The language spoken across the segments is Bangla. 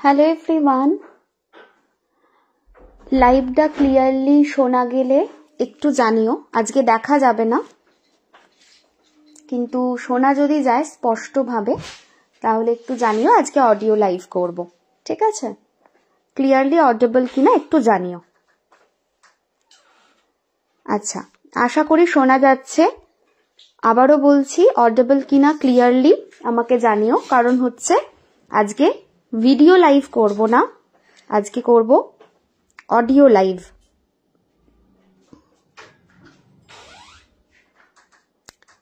হ্যালো এভরিওয়ান, লাইভটা ক্লিয়ারলি শোনা গেলে একটু জানিও। আজকে দেখা যাবে না, কিন্তু শোনা যদি যায় স্পষ্টভাবে তাহলে একটু জানিও। আজকে অডিও লাইভ করব, ঠিক আছে? ক্লিয়ারলি অডিবল কিনা একটু জানিও। আচ্ছা, আশা করি শোনা যাচ্ছে। আবারও বলছি, অডিবল কিনা ক্লিয়ারলি আমাকে জানিও, কারণ হচ্ছে আজকে ভিডিও লাইভ করব না, আজকে করব অডিও লাইভ।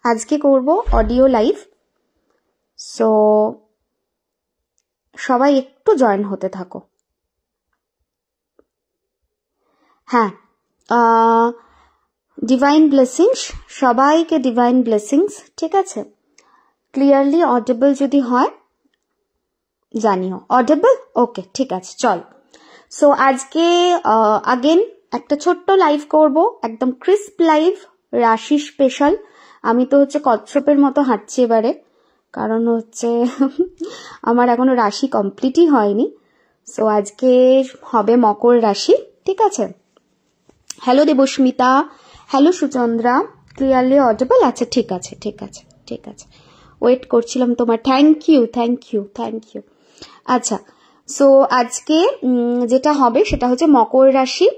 আজকে করব অডিও লাইভ, সো সবাই একটু জয়েন হতে থাকো। হ্যাঁ, ডিভাইন ব্লেসিংস, সবাইকে ডিভাইন ব্লেসিংস, ঠিক আছে? ক্লিয়ারলি অডিবল যদি হয় জানিও। অডিবল? ওকে, ঠিক আছে, চল। সো আজকে আগেন একটা ছোট্ট লাইভ করব, একদম ক্রিস্প লাইভ, রাশি স্পেশাল। আমি তো হচ্ছে কচ্ছপের মতো হাঁটছি এবারে, কারণ হচ্ছে আমার এখনো রাশি কমপ্লিটই হয়নি। সো আজকে হবে মকর রাশি, ঠিক আছে? Hello Debasmita, hello Suchandra, clearly audible? আচ্ছা, ঠিক আছে, ঠিক আছে, ঠিক আছে, ওয়েট করছিলাম তোমার। Thank you, thank you, thank you. আচ্ছা, সো আজকে যেটা হবে সেটা হচ্ছে মকর রাশি,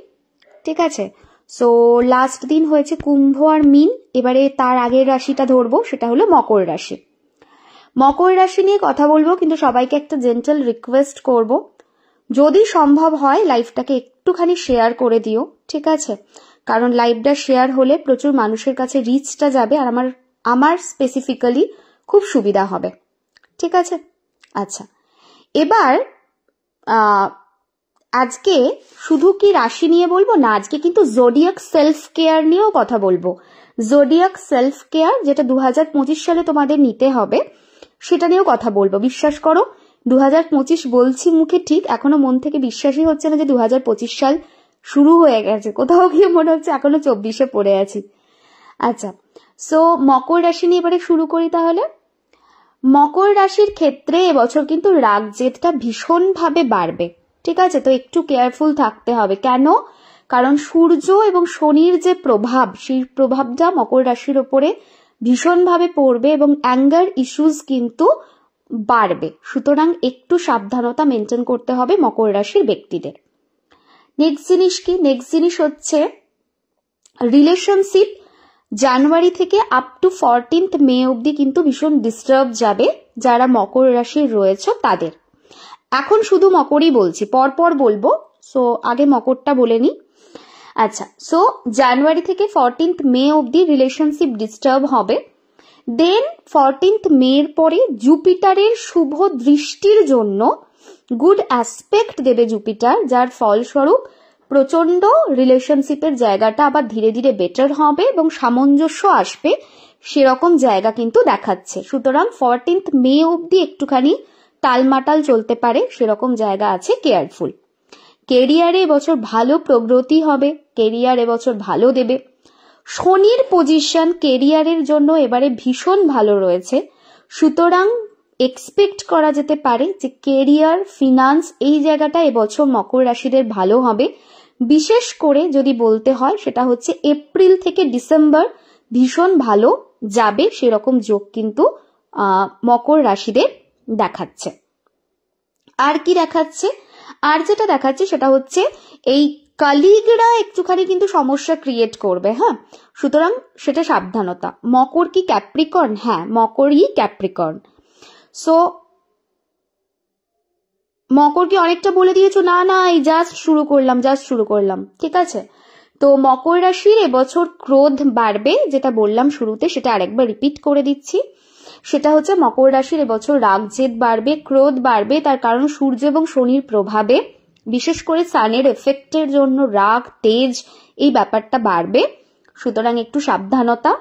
ঠিক আছে? সো লাস্ট দিন হয়েছে কুম্ভ আর মীন, এবারে তার আগের রাশিটা ধরবো, সেটা হলো মকর রাশি। মকর রাশি নিয়ে কথা বলবো, কিন্তু সবাইকে একটা জেন্টল রিকোয়েস্ট করব, যদি সম্ভব হয় লাইভটাকে একটুখানি শেয়ার করে দিও, ঠিক আছে? কারণ লাইভটা শেয়ার হলে প্রচুর মানুষের কাছে রিচটা যাবে, আর আমার স্পেসিফিক্যালি খুব সুবিধা হবে, ঠিক আছে? আচ্ছা, এবার আজকে শুধু কি রাশি নিয়ে বলবো না, আজকে কিন্তু জোডিয়াক সেলফ কেয়ার নিয়েও কথা বলবো। জোডিয়াক সেলফ কেয়ার যেটা 2025 সালে তোমাদের নিতে হবে, সেটা নিয়েও কথা বলবো। বিশ্বাস করো, 2025 বলছি মুখে, ঠিক এখনো মন থেকে বিশ্বাসই হচ্ছে না যে 2025 সাল শুরু হয়ে গেছে। কোথাও গিয়ে মনে হচ্ছে এখনো 24-এ পড়ে আছি। আচ্ছা, সো মকর রাশি নিয়ে এবারে শুরু করি তাহলে। মকর রাশির ক্ষেত্রে এবছর কিন্তু রাগ জেদটা ভীষণভাবে বাড়বে, ঠিক আছে? তো একটু কেয়ারফুল থাকতে হবে। কেন? কারণ সূর্য এবং শনির যে প্রভাব, সেই প্রভাবটা মকর রাশির ওপরে ভীষণভাবে পড়বে এবং অ্যাঙ্গার ইস্যুস কিন্তু বাড়বে। সুতরাং একটু সাবধানতা মেনটেন করতে হবে মকর রাশির ব্যক্তিদের। নেক্সট জিনিস কি? নেক্সট জিনিস হচ্ছে রিলেশনশিপ। জানুয়ারি থেকে আপ টু 14th মে অবধি কিন্তু ভীষণ ডিস্টার্ব যাবে যারা মকর রাশির রয়েছে তাদের। এখন শুধু মকরই বলছি, পরপর বলবো, সো আগে মকরটা বলে নি। আচ্ছা, সো জানুয়ারি থেকে 14th মে অবধি রিলেশনশিপ ডিস্টার্ব হবে। দেন 14th মের পরে জুপিটারের শুভ দৃষ্টির জন্য গুড অ্যাসপেক্ট দেবে জুপিটার, যার ফলস্বরূপ প্রচন্ড রিলেশনশিপের জায়গাটা আবার ধীরে ধীরে বেটার হবে এবং সামঞ্জস্য আসবে, সেরকম জায়গা কিন্তু দেখাচ্ছে। সুতরাং 14th মে অবধি একটুখানি টালমাটাল চলতে পারে, সেরকম জায়গা আছে, কেয়ারফুল। কেরিয়ারে এবছর ভালো প্রগতি হবে, কেরিয়ার এবছর ভালো দেবে। শনির পজিশন কেরিয়ারের জন্য এবারে ভীষণ ভালো রয়েছে, সুতরাং এক্সপেক্ট করা যেতে পারে যে কেরিয়ার, ফিনান্স, এই জায়গাটা এবছর মকর রাশিদের ভালো হবে। বিশেষ করে যদি বলতে হয় সেটা হচ্ছে এপ্রিল থেকে ডিসেম্বর ভীষণ ভালো যাবে, সেরকম যোগ কিন্তু মকর রাশিদের দেখাচ্ছে। আর কি দেখাচ্ছে? আর যেটা দেখাচ্ছে সেটা হচ্ছে এই কালিগরা একটুখানি কিন্তু সমস্যা ক্রিয়েট করবে, হ্যাঁ? সুতরাং সেটা সাবধানতা। মকর কি ক্যাপ্রিকর্ন? হ্যাঁ, মকরই ক্যাপ্রিকর্ন। সো মকর কি অনেকটা বলে দিয়েছো? না না, এই জাস্ট শুরু করলাম, ঠিক আছে? তো মকর রাশির এবছর ক্রোধ বাড়বে, যেটা বললাম শুরুতে সেটা আরেকবার রিপিট করে দিচ্ছি। সেটা হচ্ছে মকর রাশির এবছর রাগ জেদ বাড়বে, ক্রোধ বাড়বে। তার কারণ সূর্য এবং শনির প্রভাবে, বিশেষ করে সানের এফেক্টের জন্য রাগ, তেজ, এই ব্যাপারটা বাড়বে। সুতরাং একটু সাবধানতা।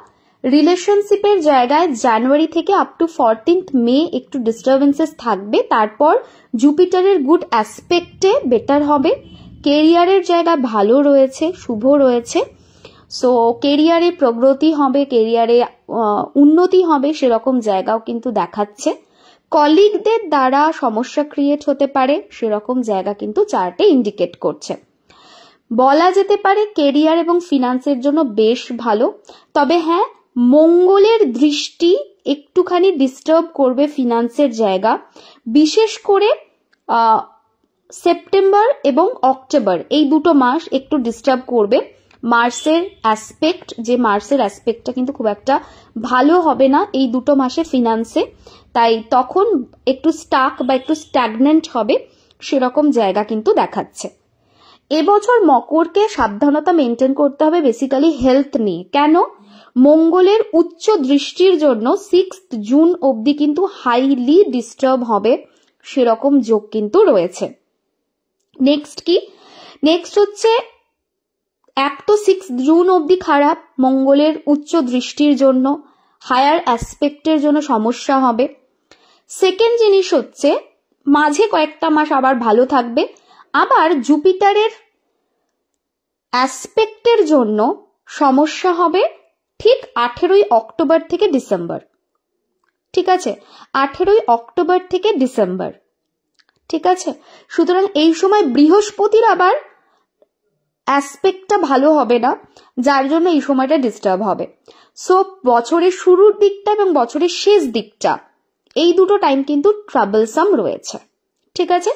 রিলেশনশিপের জায়গায় জানুয়ারি থেকে আপ টু 14th মে একটু ডিস্টারবেন্সেস থাকবে, তারপর জুপিটারের গুড অ্যাসপেক্টে বেটার হবে। কেরিয়ারের জায়গা ভালো রয়েছে, শুভ রয়েছে। সো কেরিয়ারে প্রগতি হবে, কেরিয়ারে উন্নতি হবে, সেরকম জায়গাও কিন্তু দেখাচ্ছে। কলিগদের দ্বারা সমস্যা ক্রিয়েট হতে পারে, সেরকম জায়গা কিন্তু চার্টে ইন্ডিকেট করছে। বলা যেতে পারে কেরিয়ার এবং ফিনান্সের জন্য বেশ ভালো, তবে হ্যাঁ, মঙ্গলের দৃষ্টি একটুখানি ডিস্টার্ব করবে ফিনান্সের জায়গা, বিশেষ করে সেপ্টেম্বর এবং অক্টোবর এই দুটো মাস একটু ডিস্টার্ব করবে। মার্সের অ্যাসপেক্টটা কিন্তু খুব একটা ভালো হবে না এই দুটো মাসে ফিনান্সে, তাই তখন একটু স্টাক বা একটু স্ট্যাগনেন্ট হবে, সেরকম জায়গা কিন্তু দেখাচ্ছে। এবছর মকরকে সাবধানতা মেনটেন করতে হবে বেসিক্যালি হেলথ নিয়ে। কেন? মঙ্গলের উচ্চ দৃষ্টির জন্য 6 জুন অবধি কিন্তু হাইলি ডিস্টার্ব হবে, সেরকম যোগ কিন্তু রয়েছে। নেক্সট হচ্ছে, এক তো 6 জুন অবধি খারাপ মঙ্গলের উচ্চ দৃষ্টির জন্য, হায়ার অ্যাসপেক্টের জন্য সমস্যা হবে। সেকেন্ড জিনিস হচ্ছে, মাঝে কয়েকটা মাস আবার ভালো থাকবে, আবার জুপিটারের অ্যাসপেক্টের জন্য সমস্যা হবে ঠিক 18 অক্টোবর থেকে ডিসেম্বর। ঠিক আছে, 18 অক্টোবর থেকে ডিসেম্বর। ঠিক আছে, সুতরাং এই সময় বৃহস্পতির আবার অ্যাসপেক্টটা ভালো হবে না, যার জন্য এই সময়টা ডিস্টার্ব হবে। সো বছরের শুরুর দিকটা এবং বছরের শেষ দিকটা এই দুটো টাইম কিন্তু ট্রাবলসাম রয়েছে। ঠিক আছে,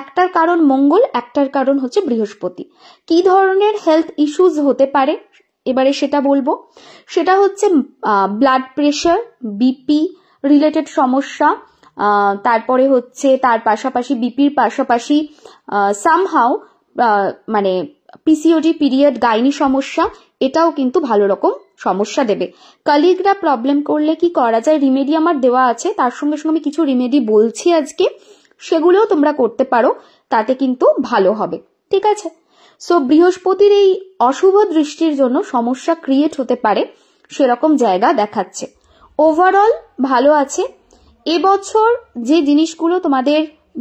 একটার কারণ মঙ্গল, একটার কারণ হচ্ছে বৃহস্পতি। কি ধরনের হেলথ ইস্যুজ হতে পারে এবারে সেটা বলবো। সেটা হচ্ছে ব্লাড প্রেশার, বিপি রিলেটেড সমস্যা, তারপরে হচ্ছে তার পাশাপাশি বিপির পাশাপাশি সামহাউ মানে পিসিওডি পিরিয়ড গাইনি সমস্যা, এটাও কিন্তু ভালো রকম সমস্যা দেবে। কলিগরা প্রবলেম করলে কি করা যায়, রিমেডি আমার দেওয়া আছে, তার সঙ্গে সঙ্গে আমি কিছু রিমেডি বলছি আজকে, সেগুলোও তোমরা করতে পারো, তাতে কিন্তু ভালো হবে। ঠিক আছে, সো বৃহস্পতির এই অশুভ দৃষ্টির জন্য সমস্যা ক্রিয়েট হতে পারে, সেরকম জায়গা দেখাচ্ছে। ওভারঅল ভালো আছে। এবছর যে জিনিসগুলো তোমাদের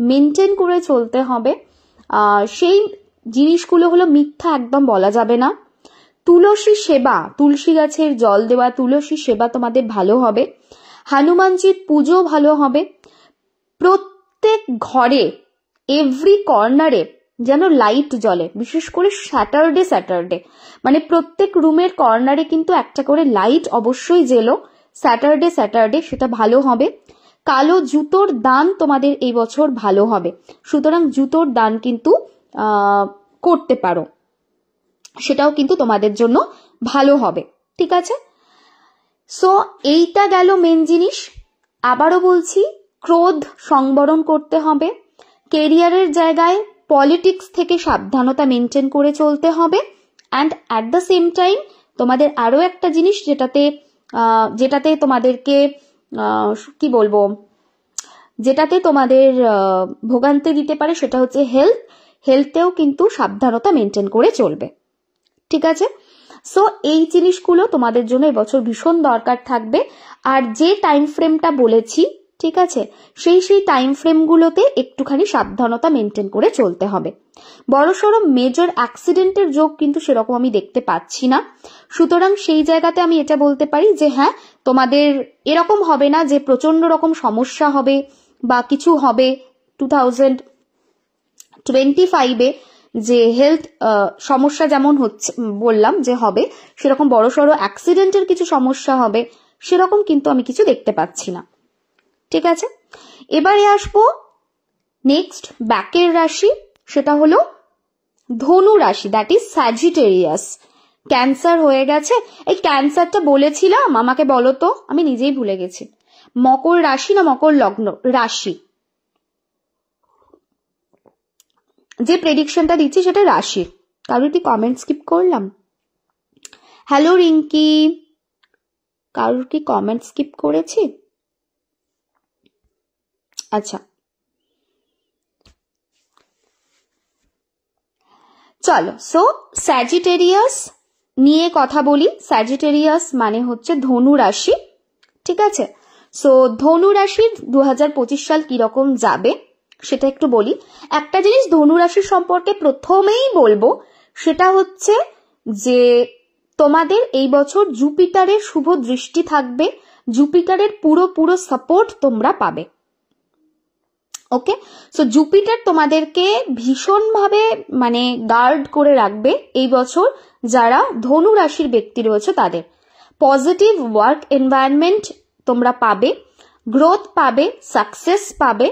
মেনটেন করে চলতে হবে সেই জিনিসগুলো হলো, মিথ্যা একদম বলা যাবে না, তুলসী সেবা, তুলসী গাছের জল দেওয়া, তুলসী সেবা তোমাদের ভালো হবে, হনুমানজির পুজো ভালো হবে, প্রত্যেক ঘরে এভরি কর্নারে যেন লাইট জ্বলে, বিশেষ করে স্যাটারডে মানে প্রত্যেক রুমের কর্নারে কিন্তু একটা করে লাইট অবশ্যই জেলো স্যাটারডে, সেটা ভালো হবে। কালো জুতোর দান তোমাদের এই বছর ভালো হবে, সুতরাং জুতোর দান কিন্তু করতে পারো, সেটাও কিন্তু তোমাদের জন্য ভালো হবে। ঠিক আছে, সো এইটা গেল মেন জিনিস। আবারও বলছি, ক্রোধ সংবরণ করতে হবে, কেরিয়ারের জায়গায় পলিটিক্স থেকে সাবধানতা মেনটেন করে চলতে হবে, and at the same time তোমাদের আরো একটা জিনিস যেটাতে তোমাদেরকে কি বলবো, যেটাতে তোমাদের ভোগান্তি দিতে পারে, সেটা হচ্ছে হেলথেও কিন্তু সাবধানতা মেনটেন করে চলবে। ঠিক আছে, সো এই জিনিসগুলো তোমাদের জন্য এবছর ভীষণ দরকার থাকবে। আর যে টাইম ফ্রেমটা বলেছি, ঠিক আছে, সেই টাইম ফ্রেমগুলোতে একটুখানি সাবধানতা মেনটেন করে চলতে হবে। বড়সড় মেজর অ্যাক্সিডেন্টের যোগ কিন্তু সেরকম আমি দেখতে পাচ্ছি না, সুতরাং সেই জায়গাতে আমি এটা বলতে পারি যে হ্যাঁ, তোমাদের এরকম হবে না যে প্রচন্ড রকম সমস্যা হবে বা কিছু হবে 2025-এ, যে হেলথ সমস্যা যেমন হচ্ছে বললাম যে হবে, সেরকম বড়সড় অ্যাক্সিডেন্টের কিছু সমস্যা হবে, সেরকম কিন্তু আমি কিছু দেখতে পাচ্ছি না। ঠিক আছে, এবারে আসবো নেক্সট ব্যাকের রাশি, সেটা হলো ধনু রাশি, দ্যাট ইজ স্যাজিটেরিয়াস। ক্যান্সার হয়ে গেছে, এই ক্যান্সারটা বলেছিলাম, আমাকে বলো তো, আমি নিজেই ভুলে গেছি, মকর রাশি না মকর লগ্ন রাশি, যে প্রেডিকশনটা দিচ্ছি সেটা রাশি। কারোর কি কমেন্ট স্কিপ করলাম? হ্যালো রিঙ্কি, কারোর কি কমেন্ট স্কিপ করেছি? আচ্ছা, চলো, সো স্যাজিটেরিয়াস নিয়ে কথা বলি। স্যাজিটেরিয়াস মানে হচ্ছে ধনু রাশি। ঠিক আছে, সো ধনু রাশির 2025 সাল কিরকম যাবে সেটা একটু বলি। একটা জিনিস ধনু রাশির সম্পর্কে প্রথমেই বলবো, সেটা হচ্ছে যে তোমাদের এই বছর জুপিটারের শুভ দৃষ্টি থাকবে, জুপিটারের পুরো সাপোর্ট তোমরা পাবে। ওকে, সো জুপিটার তোমাদেরকে ভীষণভাবে মানে গার্ড করে রাখবে এই বছর যারা ধনু রাশির ব্যক্তি রয়েছে তাদের। পজিটিভ ওয়ার্ক এনভায়রনমেন্ট তোমরা পাবে, গ্রোথ পাবে, সাকসেস পাবে,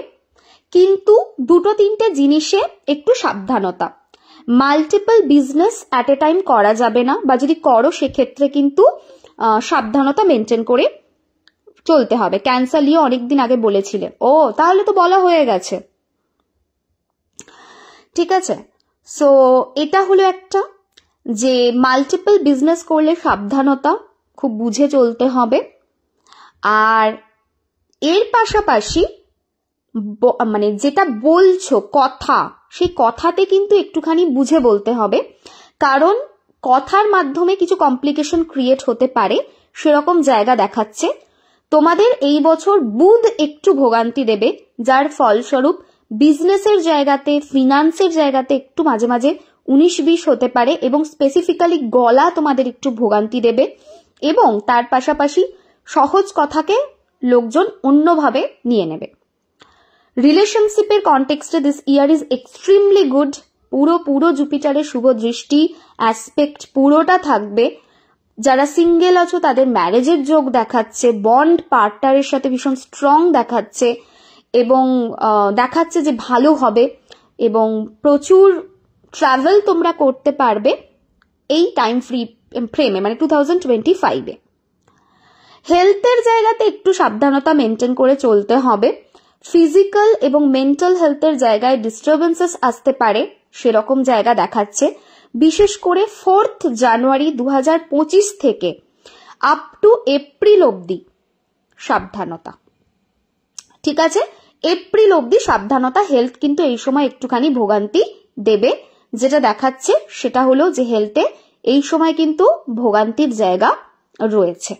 কিন্তু দুটো তিনটে জিনিসে একটু সাবধানতা। Multiple business at a time করা যাবে না, বা যদি করো সেক্ষেত্রে কিন্তু সাবধানতা মেনটেন করে চলতে হবে। ক্যান্সার লিও অনেকদিন আগে বলেছিলে, ও তাহলে তো বলা হয়ে গেছে। ঠিক আছে, সো এটা হলো একটা, যে মাল্টিপল বিজনেস করলে সাবধানতা, খুব বুঝে চলতে হবে। আর এর পাশাপাশি মানে যেটা বলছো কথা, সেই কথাতে কিন্তু একটুখানি বুঝে বলতে হবে, কারণ কথার মাধ্যমে কিছু কমপ্লিকেশন ক্রিয়েট হতে পারে, সেরকম জায়গা দেখাচ্ছে। তোমাদের এই বছর বুধ একটু ভোগান্তি দেবে, যার ফলস্বরূপ বিজনেসের জায়গাতে, ফিনান্সের জায়গাতে একটু মাঝে মাঝে 19-20 হতে পারে, এবং স্পেসিফিক্যালি গলা তোমাদের একটু ভোগান্তি দেবে, এবং তার পাশাপাশি সহজ কথাকে লোকজন অন্যভাবে নিয়ে নেবে। রিলেশনশিপের কনটেক্সটে this year is extremely good. পুরো জুপিটারের শুভ দৃষ্টি অ্যাসপেক্ট পুরোটা থাকবে। যারা সিঙ্গেল আছো তাদের ম্যারেজের যোগ দেখাচ্ছে, বন্ড পার্টনারের সাথে ভীষণ স্ট্রং দেখাচ্ছে, এবং দেখাচ্ছে যে ভালো হবে, এবং প্রচুর ট্রাভেল তোমরা করতে পারবে এই টাইম ফ্রেমে, মানে 2025-এ। হেলথের জায়গাতে একটু সাবধানতা মেনটেন করে চলতে হবে। ফিজিক্যাল এবং মেন্টাল হেলথের জায়গায় ডিস্টারবেন্সেস আসতে পারে, সেরকম জায়গা দেখাচ্ছে। বিশেষ করে 4 জানুয়ারি 2025 থেকে আপ টু এপ্রিল অবধি সাবধানতা। ঠিক আছে, এপ্রিল অবধি সাবধানতা। হেলথ কিন্তু এই সময় একটুখানি ভোগান্তি দেবে। যেটা দেখাচ্ছে সেটা হলো যে হেলথে এই সময় কিন্তু ভোগান্তির জায়গা রয়েছে।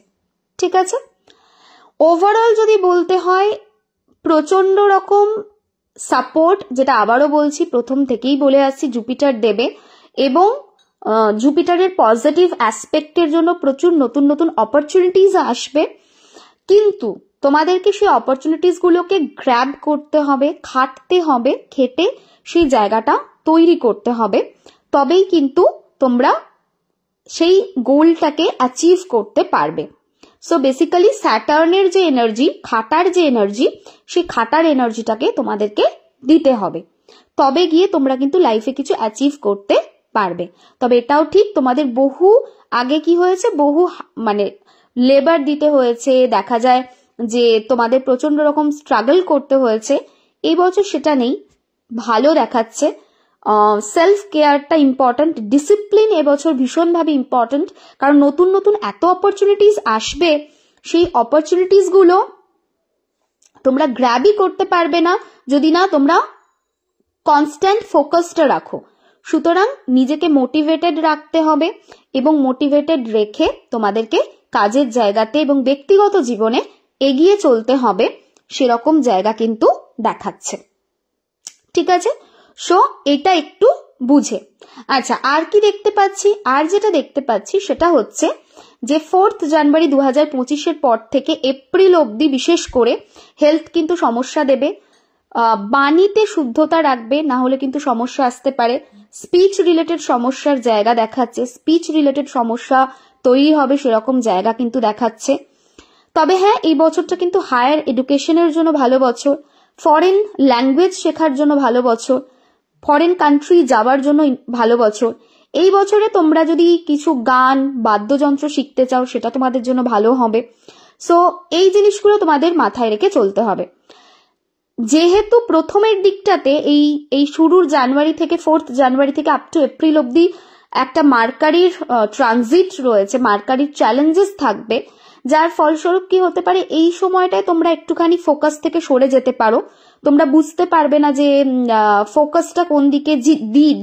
ঠিক আছে, ওভারঅল যদি বলতে হয় প্রচন্ড রকম সাপোর্ট, যেটা আবারও বলছি, প্রথম থেকেই বলে আসছি, জুপিটার দেবে, এবং জুপিটারের পজিটিভ অ্যাসপেক্টের জন্য প্রচুর নতুন নতুন অপরচুনিটিস আসবে, কিন্তু তোমাদেরকে সেই অপরচুনিটিস গুলোকে গ্র্যাব করতে হবে, খাটতে হবে, খেটে সেই জায়গাটা তৈরি করতে হবে, তবেই কিন্তু তোমরা সেই গোলটাকে অ্যাচিভ করতে পারবে। সো বেসিক্যালি স্যাটার্নের যে এনার্জি, খাটার যে এনার্জি, সেই খাটার এনার্জিটাকে তোমাদেরকে দিতে হবে, তবে গিয়ে তোমরা কিন্তু লাইফে কিছু অ্যাচিভ করতে পারবে। তবে এটাও ঠিক, তোমাদের বহু আগে কি হয়েছে, বহু মানে লেবার দিতে হয়েছে, দেখা যায় যে তোমাদের প্রচন্ড রকম স্ট্রাগল করতে হয়েছে। এই বছর সেটা নেই, ভালো দেখাচ্ছে। সেলফ কেয়ারটা ইম্পর্টেন্ট, ডিসিপ্লিন এবছর ভীষণভাবে ইম্পর্টেন্ট, কারণ নতুন নতুন এত অপরচুনিটিস আসবে, সেই অপরচুনিটিস গুলো তোমরা গ্র্যাবই করতে পারবে না যদি না তোমরা কনস্ট্যান্ট ফোকাসটা রাখো। সুতরাং নিজেকে মোটিভেটেড রাখতে হবে, এবং মোটিভেটেড রেখে তোমাদেরকে কাজের জায়গাতে এবং ব্যক্তিগত জীবনে এগিয়ে চলতে হবে, সেরকম জায়গা কিন্তু দেখাচ্ছে। ঠিক আছে, সো এটা একটু বুঝে। আচ্ছা, আর কি দেখতে পাচ্ছি? আর যেটা দেখতে পাচ্ছি সেটা হচ্ছে যে 4 জানুয়ারি 2025-এর পর থেকে এপ্রিল অবধি বিশেষ করে হেলথ কিন্তু সমস্যা দেবে। বাণীতে শুদ্ধতা রাখবে, না হলে কিন্তু সমস্যা আসতে পারে। স্পিচ রিলেটেড সমস্যার জায়গা দেখাচ্ছে, স্পিচ রিলেটেড সমস্যা তৈরি হবে, সেরকম জায়গা কিন্তু দেখাচ্ছে। তবে হ্যাঁ, এই বছরটা কিন্তু হায়ার এডুকেশনের জন্য ভালো বছর, ফরেন ল্যাঙ্গুয়েজ শেখার জন্য ভালো বছর, ফরেন কান্ট্রি যাওয়ার জন্য ভালো বছর। এই বছরে তোমরা যদি কিছু গান, বাদ্যযন্ত্র শিখতে চাও, সেটা তোমাদের জন্য ভালো হবে। সো এই জিনিসগুলো তোমাদের মাথায় রেখে চলতে হবে। যেহেতু প্রথমের দিকটাতে এই শুরুর জানুয়ারি থেকে 4 জানুয়ারি থেকে আপ টু এপ্রিল অবধি একটা মার্কারির ট্রানজিট রয়েছে, মার্কারির চ্যালেঞ্জেস থাকবে, যার ফলস্বরূপ কি হতে পারে, এই সময়টায় তোমরা একটুখানি ফোকাস থেকে সরে যেতে পারো। তোমরা বুঝতে পারবে না যে ফোকাসটা কোন দিকে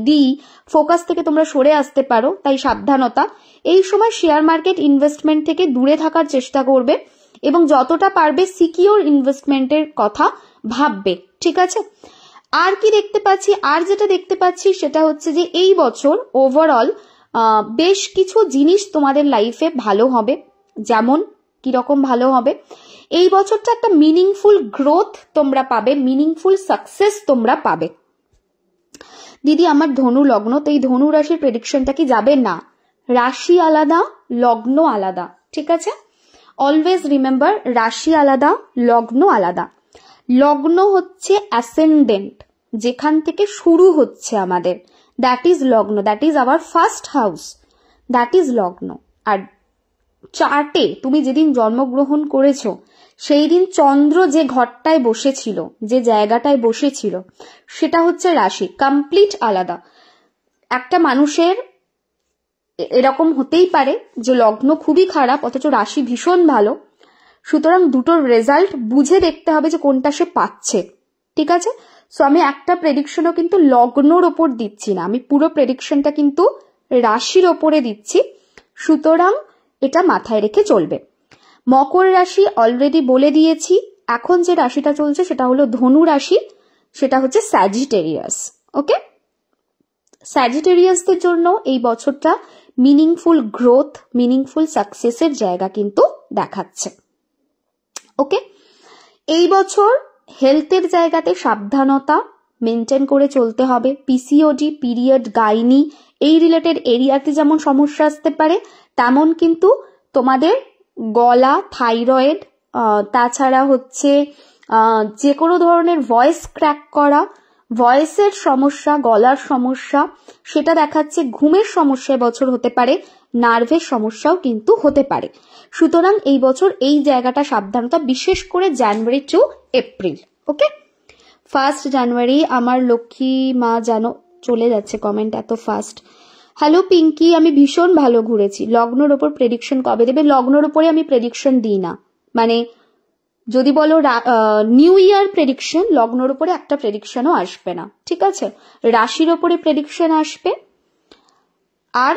দিই, ফোকাস থেকে তোমরা সরে আসতে পারো, তাই সাবধানতা। এই সময় শেয়ার মার্কেট ইনভেস্টমেন্ট থেকে দূরে থাকার চেষ্টা করবে, এবং যতটা পারবে সিকিউর ইনভেস্টমেন্টের কথা ভাববে। ঠিক আছে, আর কি দেখতে পাচ্ছি? আর যেটা দেখতে পাচ্ছি সেটা হচ্ছে যে এই বছর ওভারঅল বেশ কিছু জিনিস তোমাদের লাইফে ভালো হবে। যেমন কিরকম ভালো হবে? এই বছরটা একটা মিনিংফুল গ্রোথ তোমরা পাবে, মিনিংফুল সাকসেস তোমরা পাবে। দিদি আমার ধনু লগ্ন, তো এই ধনু রাশির প্রেডিকশনটা কি যাবে? না, রাশি আলাদা, লগ্ন আলাদা, ঠিক আছে? অলওয়েজ রিমেম্বার, রাশি আলাদা, লগ্ন আলাদা। লগ্ন হচ্ছে অ্যাসেন্ডেন্ট, যেখান থেকে শুরু হচ্ছে আমাদের, দ্যাট ইজ লগ্ন, that is our first house, that is লগ্ন। আর চার্টে তুমি যেদিন জন্মগ্রহণ করেছো সেই দিন চন্দ্র যে ঘরটায় বসেছিল, যে জায়গাটায় বসেছিল, সেটা হচ্ছে রাশি, কমপ্লিট আলাদা। একটা মানুষের এরকম হতেই পারে যে লগ্ন খুবই খারাপ অথচ রাশি ভীষণ ভালো, সুতরাং দুটোর রেজাল্ট বুঝে দেখতে হবে যে কোনটা সে পাচ্ছে, ঠিক আছে? সো আমি একটা প্রেডিকশনও কিন্তু লগ্নর ওপর দিচ্ছি না, আমি পুরো প্রেডিকশনটা কিন্তু রাশির ওপরে দিচ্ছি, সুতরাং এটা মাথায় রেখে চলবে। মকর রাশি অলরেডি বলে দিয়েছি, এখন যে রাশিটা চলছে সেটা হলো ধনু রাশি, সেটা হচ্ছে স্যাজিটেরিয়াস। ওকে, স্যাজিটেরিয়াসদের জন্য এই বছরটা মিনিংফুল গ্রোথ, মিনিংফুল সাকসেসের জায়গা কিন্তু দেখাচ্ছে। ওকে, এই বছর হেলথের জায়গাতে সাবধানতা মেনটেন করে চলতে হবে। পিসিওডি, পিরিয়ড, গাইনি এই রিলেটেড এরিয়াতে যেমন সমস্যা আসতে পারে, তেমন কিন্তু তোমাদের গলা, থাইরয়েড, তাছাড়া হচ্ছে যে কোনো ধরনের ভয়েস ক্র্যাক করা, ভয়েসের সমস্যা, গলার সমস্যা, সেটা দেখাচ্ছে। ঘুমের সমস্যা বছর হতে পারে, নার্ভের সমস্যাও কিন্তু হতে পারে। সুতরাং এই বছর এই জায়গাটা সাবধানতা, বিশেষ করে জানুয়ারি টু এপ্রিল। ওকে, 1 জানুয়ারি আমার লক্ষ্মী মা জানো চলে যাচ্ছে কমেন্ট এত ফাস্ট। হ্যালো পিঙ্কি, আমি ভীষণ ভালো ঘুরেছি। লগ্নর ওপর প্রেডিকশন কবে দেবে? লগ্নর ওপরে আমি প্রেডিকশন দিই না, মানে যদি বলো নিউ ইয়ার প্রেডিকশন, লগ্নর উপরে একটা প্রেডিকশনও আসবে না, ঠিক আছে? রাশির ওপরে প্রেডিকশন আসবে আর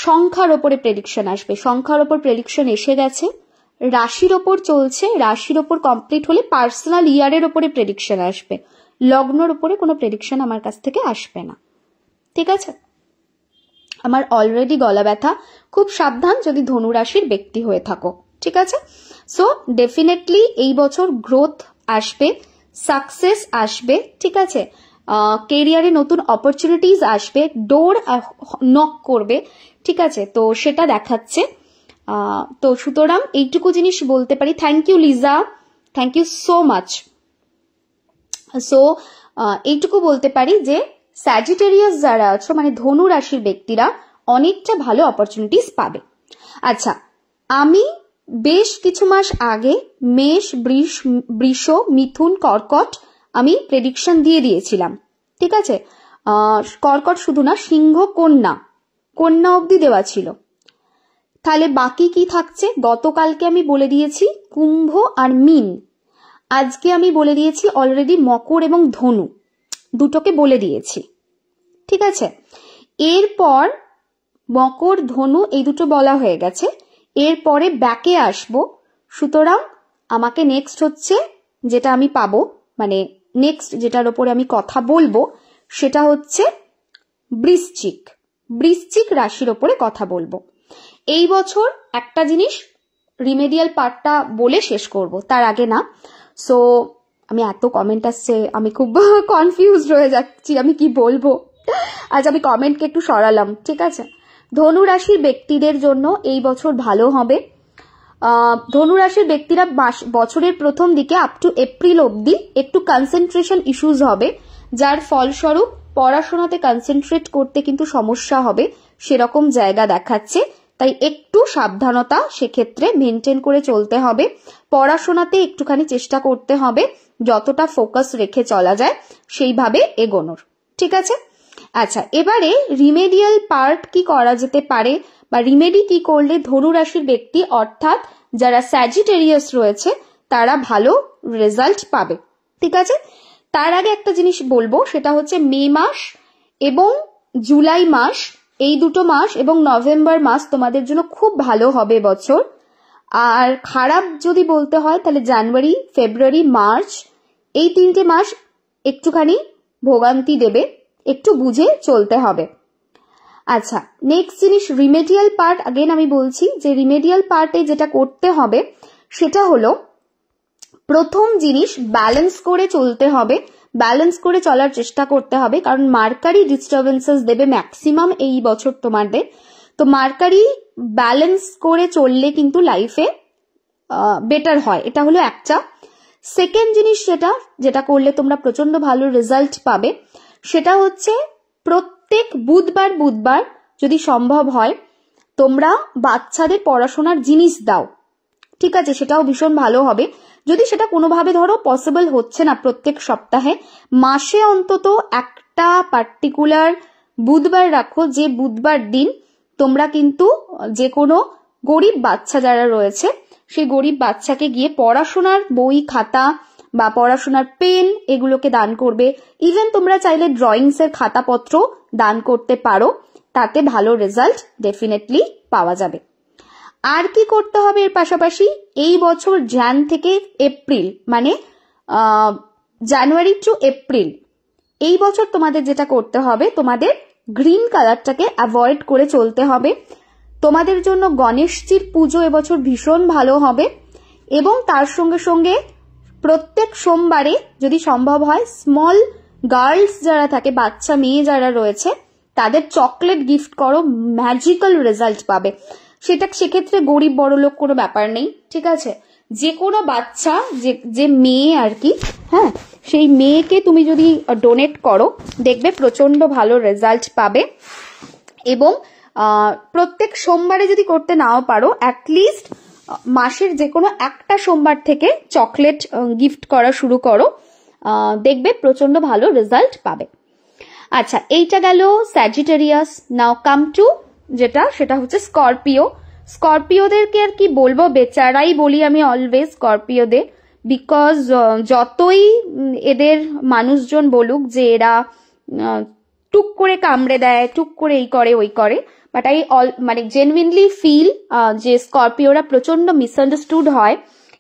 সংখ্যার ওপরে প্রেডিকশন আসবে। সংখ্যার ওপর প্রেডিকশন এসে গেছে, রাশির ওপর চলছে, রাশির ওপর কমপ্লিট হলে পার্সোনাল ইয়ারের ওপরে প্রেডিকশন আসবে। লগ্নর উপরে কোনো প্রেডিকশন আমার কাছ থেকে আসবে না, ঠিক আছে? আমার অলরেডি গলা ব্যথা, খুব সাবধান যদি ধনু রাশির ব্যক্তি হয়ে থাকো, ঠিক আছে? সো ডেফিনেটলি এই বছর গ্রোথ আসবে, সাকসেস আসবে, ঠিক আছে? কেরিয়ারে নতুন অপরচুনিটিস আসবে, ডোর নক করবে, ঠিক আছে? তো সেটা দেখাচ্ছে। তো সুতরাং এইটুকু জিনিস বলতে পারি। Thank you Liza, thank you so much. So এইটুকু বলতে পারি যে স্যাজিটেরিয়াস যারা আছো, মানে ধনু রাশির ব্যক্তিরা অনেকটা ভালো অপরচুনিটিস পাবে। আচ্ছা, আমি বেশ কিছু মাস আগে মেষ, বৃষ, মিথুন, কর্কট আমি প্রেডিকশন দিয়ে দিয়েছিলাম, ঠিক আছে? কর্কট শুধু না, সিংহ, কন্যা অবধি দেওয়া ছিল। তাহলে বাকি কি থাকছে? গতকালকে আমি বলে দিয়েছি কুম্ভ আর মীন, আজকে আমি বলে দিয়েছি অলরেডি মকর এবং ধনু, দুটোকে বলে দিয়েছি, ঠিক আছে? এরপর মকর, ধনু এই দুটো বলা হয়ে গেছে, এরপরে ব্যাকে আসবো। সুতরাং আমাকে নেক্সট হচ্ছে যেটা আমি পাবো, মানে নেক্সট যেটার ওপরে আমি কথা বলবো সেটা হচ্ছে বৃশ্চিক রাশির ওপরে কথা বলবো। এই বছর একটা জিনিস রিমেডিয়াল পার্টটা বলে শেষ করব, তার আগে না। সো আমি এত কমেন্ট আসছে, আমি খুব কনফিউজ হয়ে যাচ্ছি আমি কি বলবো। আজ আমি কমেন্টকে একটু সরালাম, ঠিক আছে? ধনু রাশির ব্যক্তিদের জন্য এই বছর ভালো হবে। ধনু রাশির ব্যক্তিরা বছরের প্রথম দিকে আপ টু এপ্রিল অবধি একটু কনসেন্ট্রেশন ইস্যুস হবে, যার ফলস্বরূপ পড়াশোনাতে কনসেন্ট্রেট করতে কিন্তু সমস্যা হবে, সেরকম জায়গা দেখাচ্ছে। তাই একটু সাবধানতা সেক্ষেত্রে মেনটেন করে চলতে হবে, পড়াশোনাতে একটুখানি চেষ্টা করতে হবে যতটা ফোকাস রেখে চলা যায় সেইভাবে এগোনোর, ঠিক আছে? আচ্ছা, এবারে রিমেডিয়াল পার্ট কি করা যেতে পারে বা রিমেডি কি করলে ধনু রাশির ব্যক্তি অর্থাৎ যারা স্যাজিটেরিয়াস রয়েছে তারা ভালো রেজাল্ট পাবে, ঠিক আছে? তার আগে একটা জিনিস বলবো, সেটা হচ্ছে মে মাস এবং জুলাই মাস, এই দুটো মাস এবং নভেম্বর মাস তোমাদের জন্য খুব ভালো হবে বছর। আর খারাপ যদি বলতে হয় তাহলে জানুয়ারি, ফেব্রুয়ারি, মার্চ এই 3টে মাস একটুখানি ভোগান্তি দেবে, একটু বুঝে চলতে হবে। আচ্ছা, নেক্সট জিনিস রিমেডিয়াল পার্ট। আগেন আমি বলছি যে রিমেডিয়াল পার্টে যেটা করতে হবে সেটা হলো প্রথম জিনিস ব্যালেন্স করে চলতে হবে, ব্যালেন্স করে চলার চেষ্টা করতে হবে, কারণ মার্কারি ডিস্টারবেন্সেস দেবে ম্যাক্সিমাম এই বছর তোমাদের। তো মার্কারি ব্যালেন্স করে চললে কিন্তু লাইফে বেটার হয়, এটা হলো একটা। সেকেন্ড জিনিস যেটা করলে তোমরা প্রচন্ড ভালো রেজাল্ট পাবে, সেটা হচ্ছে প্রত্যেক বুধবার যদি সম্ভব হয় তোমরা বাচ্চাদের পড়াশোনার জিনিস দাও, ঠিক আছে? সেটাও ভীষণ ভালো হবে। যদি সেটা কোনোভাবে ধরো পসিবল হচ্ছে না প্রত্যেক সপ্তাহে, মাসে অন্তত একটা পার্টিকুলার বুধবার রাখো, যে বুধবার দিন তোমরা কিন্তু যে কোনো গরিব বাচ্চা যারা রয়েছে সেই গরিব বাচ্চাকে গিয়ে পড়াশোনার বই খাতা বা পড়াশোনার পেন এগুলোকে দান করবে। ইভেন তোমরা চাইলে ড্রয়িংস এর খাতাপত্র দান করতে পারো, তাতে ভালো রেজাল্ট ডেফিনেটলি পাওয়া যাবে। আর কি করতে হবে এর পাশাপাশি, এই বছর jan থেকে এপ্রিল, মানে জানুয়ারি টু এপ্রিল, এই বছর তোমাদের যেটা করতে হবে, তোমাদের গ্রিন কালারটাকে অ্যাভয়েড করে চলতে হবে। তোমাদের জন্য গণেশজির পুজো এবছর ভীষণ ভালো হবে, এবং তার সঙ্গে সঙ্গে প্রত্যেক সোমবারে যদি সম্ভব হয় স্মল গার্লস যারা থাকে, বাচ্চা মেয়ে যারা রয়েছে, তাদের চকলেট গিফট করো, ম্যাজিক্যাল রেজাল্ট পাবে। সেক্ষেত্রে গরিব বড় লোক কোনো ব্যাপার নেই, ঠিক আছে? যে কোনো বাচ্চা, যে মেয়ে আর কি, হ্যাঁ, সেই মেয়েকে তুমি যদি ডোনেট করো দেখবে প্রচন্ড ভালো রেজাল্ট পাবে। এবং প্রত্যেক সোমবারে যদি করতে নাও পারো, অ্যাটলিস্ট মাসের যে কোনো একটা সোমবার থেকে চকলেট গিফট করা শুরু করো, দেখবে প্রচন্ড ভালো রেজাল্ট পাবে। আচ্ছা, এইটা গেল স্যাজিটেরিয়াস। নাও কাম টু সেটা হচ্ছে স্করপিও। স্করপিওদেরকে আর কি বলবো, বেচারাই বলি আমি অলওয়েজ স্করপিওদের, বিকজ যতই এদের মানুষজন বলুক যে এরা টুক করে কামড়ে দেয়, টুক করে এই করে ওই করে, বাট মানে জেনুইনলি ফিল যে স্করপিওরা প্রচন্ড মিসআন্ডারস্টুড হয়।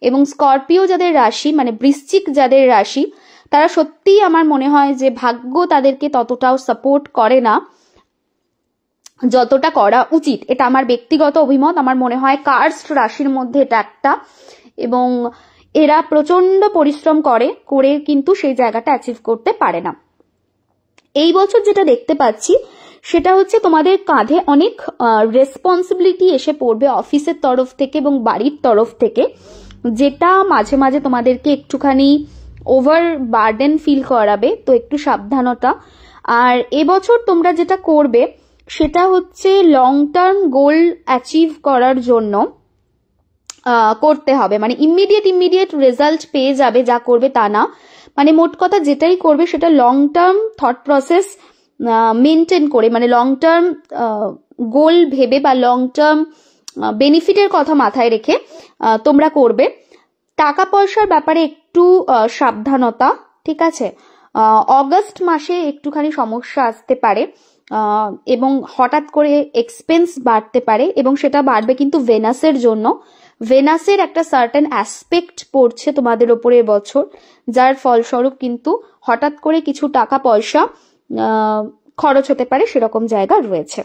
এবং স্করপিও যাদের রাশি, মানে বৃশ্চিক যাদের রাশি, তারা সত্যিই আমার মনে হয় যে ভাগ্য তাদেরকে ততটাও সাপোর্ট করে না যতটা করা উচিত। এটা আমার ব্যক্তিগত অভিমত। আমার মনে হয় কার্সড রাশির মধ্যে এটা একটা, এবং এরা প্রচন্ড পরিশ্রম করে কিন্তু সেই জায়গাটা অ্যাচিভ করতে পারে না। এই বছর যেটা দেখতে পাচ্ছি সেটা হচ্ছে তোমাদের কাঁধে অনেক রেসপন্সিবিলিটি এসে পড়বে অফিসের তরফ থেকে এবং বাড়ির তরফ থেকে, যেটা মাঝে মাঝে তোমাদেরকে একটুখানি ওভার বার্ডেন ফিল করাবে, তো একটু সাবধানতা। আর এবছর তোমরা যেটা করবে সেটা হচ্ছে লং টার্ম গোল অ্যাচিভ করার জন্য করতে হবে, মানে ইমিডিয়েট রেজাল্ট পেয়ে যাবে যা করবে তা না, মানে মোট কথা যেটাই করবে সেটা long term thought process maintain করে, মানে লং টার্ম গোল ভেবে বা লং টার্ম বেনিফিটের কথা মাথায় রেখে তোমরা করবে। টাকা পয়সার ব্যাপারে একটু সাবধানতা, ঠিক আছে? অগস্ট মাসে একটুখানি সমস্যা আসতে পারে, এবং হঠাৎ করে এক্সপেন্স বাড়তে পারে, এবং সেটা বাড়বে কিন্তু ভেনাসের জন্য। ভেনাসের একটা সার্টেন অ্যাসপেক্ট পড়ছে তোমাদের ওপরে এবছর, যার ফলস্বরূপ কিন্তু হঠাৎ করে কিছু টাকা পয়সা খরচ হতে পারে, সেরকম জায়গা রয়েছে।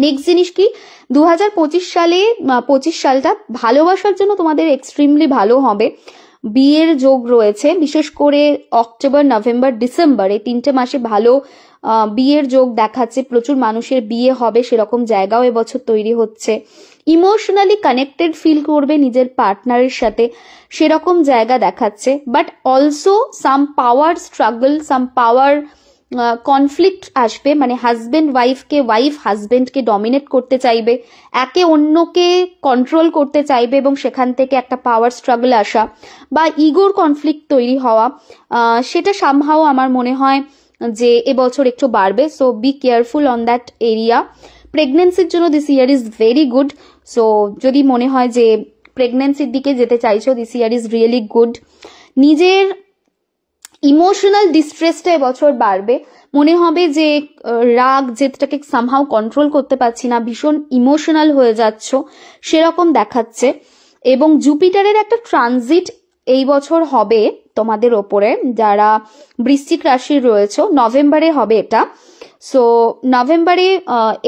নেক্সট জিনিস কি, 2025 সালটা ভালোবাসার জন্য তোমাদের এক্সট্রিমলি ভালো হবে। বিয়ের যোগ রয়েছে, বিশেষ করে অক্টোবর, নভেম্বর, ডিসেম্বর, এই 3টে মাসে ভালো বিয়ের যোগ দেখাচ্ছে। প্রচুর মানুষের বিয়ে হবে, সেরকম জায়গাও এবছর তৈরি হচ্ছে। ইমোশনালি কানেক্টেড ফিল করবে নিজের পার্টনারের সাথে, সেরকম জায়গা দেখাচ্ছে। But also some power struggle, some power conflict আসবে, মানে হাজবেন্ড ওয়াইফকে, ওয়াইফ হাজবেন্ডকে ডমিনেট করতে চাইবে, একে অন্যকে কন্ট্রোল করতে চাইবে, এবং সেখান থেকে একটা পাওয়ার স্ট্রাগল আসা বা ইগোর কনফ্লিক্ট তৈরি হওয়া, সেটা সামহাও আমার মনে হয় যে এবছর একটু বাড়বে। So be careful on that area. প্রেগনেন্সির জন্য this year is very good. So যদি মনে হয় যে প্রেগনেন্সির দিকে যেতে চাইছো, this year is really good. নিজের ইমোশনাল ডিস্ট্রেসটা এবছর বাড়বে, মনে হবে যে রাগ জেদটাকে সামহাও কন্ট্রোল করতে পারছি না, ভীষণ ইমোশনাল হয়ে যাচ্ছ, সেরকম দেখাচ্ছে। এবং জুপিটারের একটা ট্রানজিট এই বছর হবে তোমাদের ওপরে, যারা বৃশ্চিক রাশির রয়েছে, নভেম্বরে হবে এটা। সো নভেম্বরে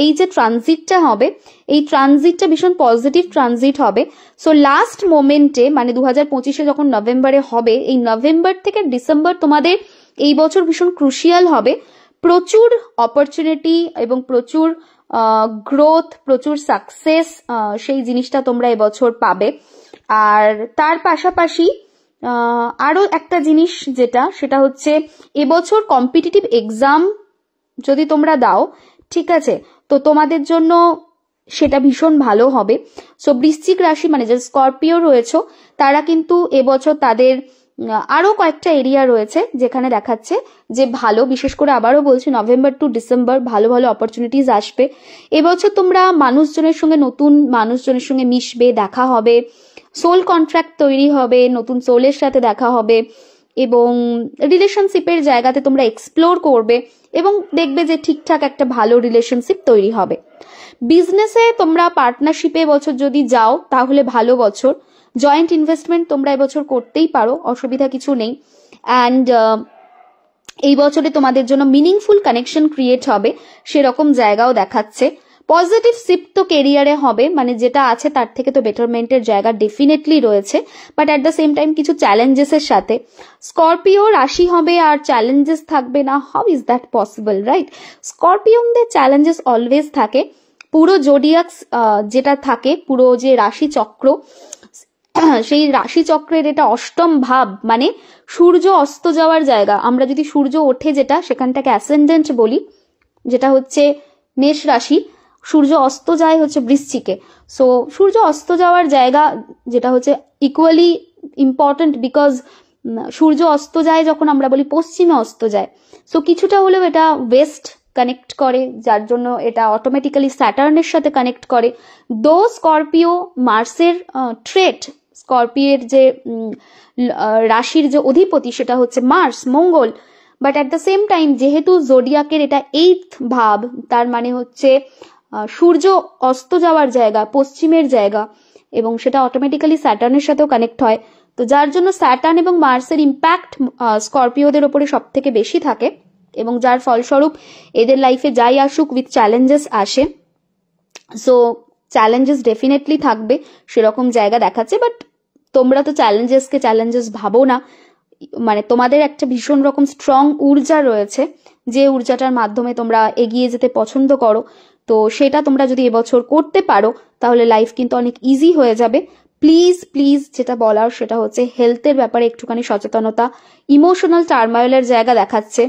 এই যে ট্রানজিটটা হবে, এই ট্রানজিটটা ভীষণ পজিটিভ ট্রানজিট হবে। সো লাস্ট মোমেন্টে মানে 2025-এ যখন নভেম্বরে হবে, এই নভেম্বর থেকে ডিসেম্বর তোমাদের এই বছর ভীষণ ক্রুশিয়াল হবে। প্রচুর অপরচুনিটি এবং প্রচুর গ্রোথ, প্রচুর সাকসেস, সেই জিনিসটা তোমরা এবছর পাবে। আর তার পাশাপাশি আরো একটা জিনিস যেটা, সেটা হচ্ছে এবছর কম্পিটিটিভ এক্সাম যদি তোমরা দাও, ঠিক আছে, তো তোমাদের জন্য সেটা ভীষণ ভালো হবে। সো বৃশ্চিক রাশি মানে যে স্করপিও রয়েছে তারা কিন্তু এবছর তাদের আরো কয়েকটা এরিয়া রয়েছে যেখানে দেখাচ্ছে যে ভালো, বিশেষ করে আবারও বলছি নভেম্বর টু ডিসেম্বর ভালো ভালো অপরচুনিটিস আসবে। এবছর তোমরা মানুষজনের সঙ্গে, নতুন মানুষজনের সঙ্গে মিশবে, দেখা হবে, সোল কন্ট্রাক্ট তৈরি হবে, নতুন সোলের সাথে দেখা হবে এবং রিলেশনশিপের জায়গাতে তোমরা এক্সপ্লোর করবে এবং দেখবে যে ঠিকঠাক একটা ভালো রিলেশনশিপ তৈরি হবে। বিজনেসে তোমরা পার্টনারশিপে এবছর যদি যাও তাহলে ভালো বছর। জয়েন্ট ইনভেস্টমেন্ট তোমরা এবছর করতেই পারো, অসুবিধা কিছু নেই। অ্যান্ড এই বছরে তোমাদের জন্য মিনিংফুল কানেকশন ক্রিয়েট হবে, সেরকম জায়গাও দেখাচ্ছে। পজিটিভ শিফট তো কেরিয়ারে হবে, মানে যেটা আছে তার থেকে তো বেটারমেন্টের জায়গা ডেফিনেটলি রয়েছে, but at the same time কিছু চ্যালেঞ্জেসের সাথে। স্করপিও রাশি হবে আর চ্যালেঞ্জেস থাকবে না, how is that possible, right? স্করপিওনদের চ্যালেঞ্জেস অলওয়েজ থাকে। পুরো জোডিয়াক্স যেটা থাকে, পুরো যে রাশি চক্র, সেই রাশি চক্রের এটা অষ্টম ভাব, মানে সূর্য অস্ত যাওয়ার জায়গা। আমরা যদি সূর্য ওঠে যেটা, সেখানটাকে অ্যাসেন্ডেন্ট বলি, যেটা হচ্ছে মেষ রাশি, সূর্য অস্ত যায় হচ্ছে বৃশ্চিকে। সো সূর্য অস্ত যাওয়ার জায়গা যেটা হচ্ছে ইকুয়ালি ইম্পর্টেন্ট, বিকজ সূর্য অস্ত যায় যখন আমরা বলি পশ্চিমে অস্ত যায়, সো কিছুটা হলেও এটা ওয়েস্ট কানেক্ট করে, যার জন্য এটা অটোমেটিক্যালি স্যাটার্নের সাথে কানেক্ট করে। দো স্করপিও মার্সের ট্রেট, স্করপিওর যে রাশির যে অধিপতি সেটা হচ্ছে মার্স, মঙ্গল, but at the same time যেহেতু জোডিয়াকের এটা 8th ভাব, তার মানে হচ্ছে সূর্য অস্ত যাওয়ার জায়গা, পশ্চিমের জায়গা, এবং সেটা অটোমেটিক্যালি স্যাটার্নের সাথেও কানেক্ট হয়। তো যার জন্য স্যাটার্ন এবং মার্সের ইম্প্যাক্ট স্করপিওদের ওপরে সব থেকে বেশি থাকে এবং যার ফলস্বরূপ এদের লাইফে যাই আসুক উইথ চ্যালেঞ্জেস আসে। সো চ্যালেঞ্জেস ডেফিনেটলি থাকবে, সেরকম জায়গা দেখাচ্ছে। বাট তোমরা তো চ্যালেঞ্জেসকে চ্যালেঞ্জেস ভাবো না, মানে তোমাদের একটা ভীষণ রকম স্ট্রং ঊর্জা রয়েছে, যে ঊর্জাটার মাধ্যমে তোমরা এগিয়ে যেতে পছন্দ করো। তো সেটা তোমরা যদি এবছর করতে পারো তাহলে লাইফ কিন্তু অনেক ইজি হয়ে যাবে। প্লিজ প্লিজ যেটা বলার সেটা হচ্ছে হেলথের ব্যাপারে একটুখানি সচেতনতা। ইমোশনাল টার্মোইলের জায়গা দেখাচ্ছে,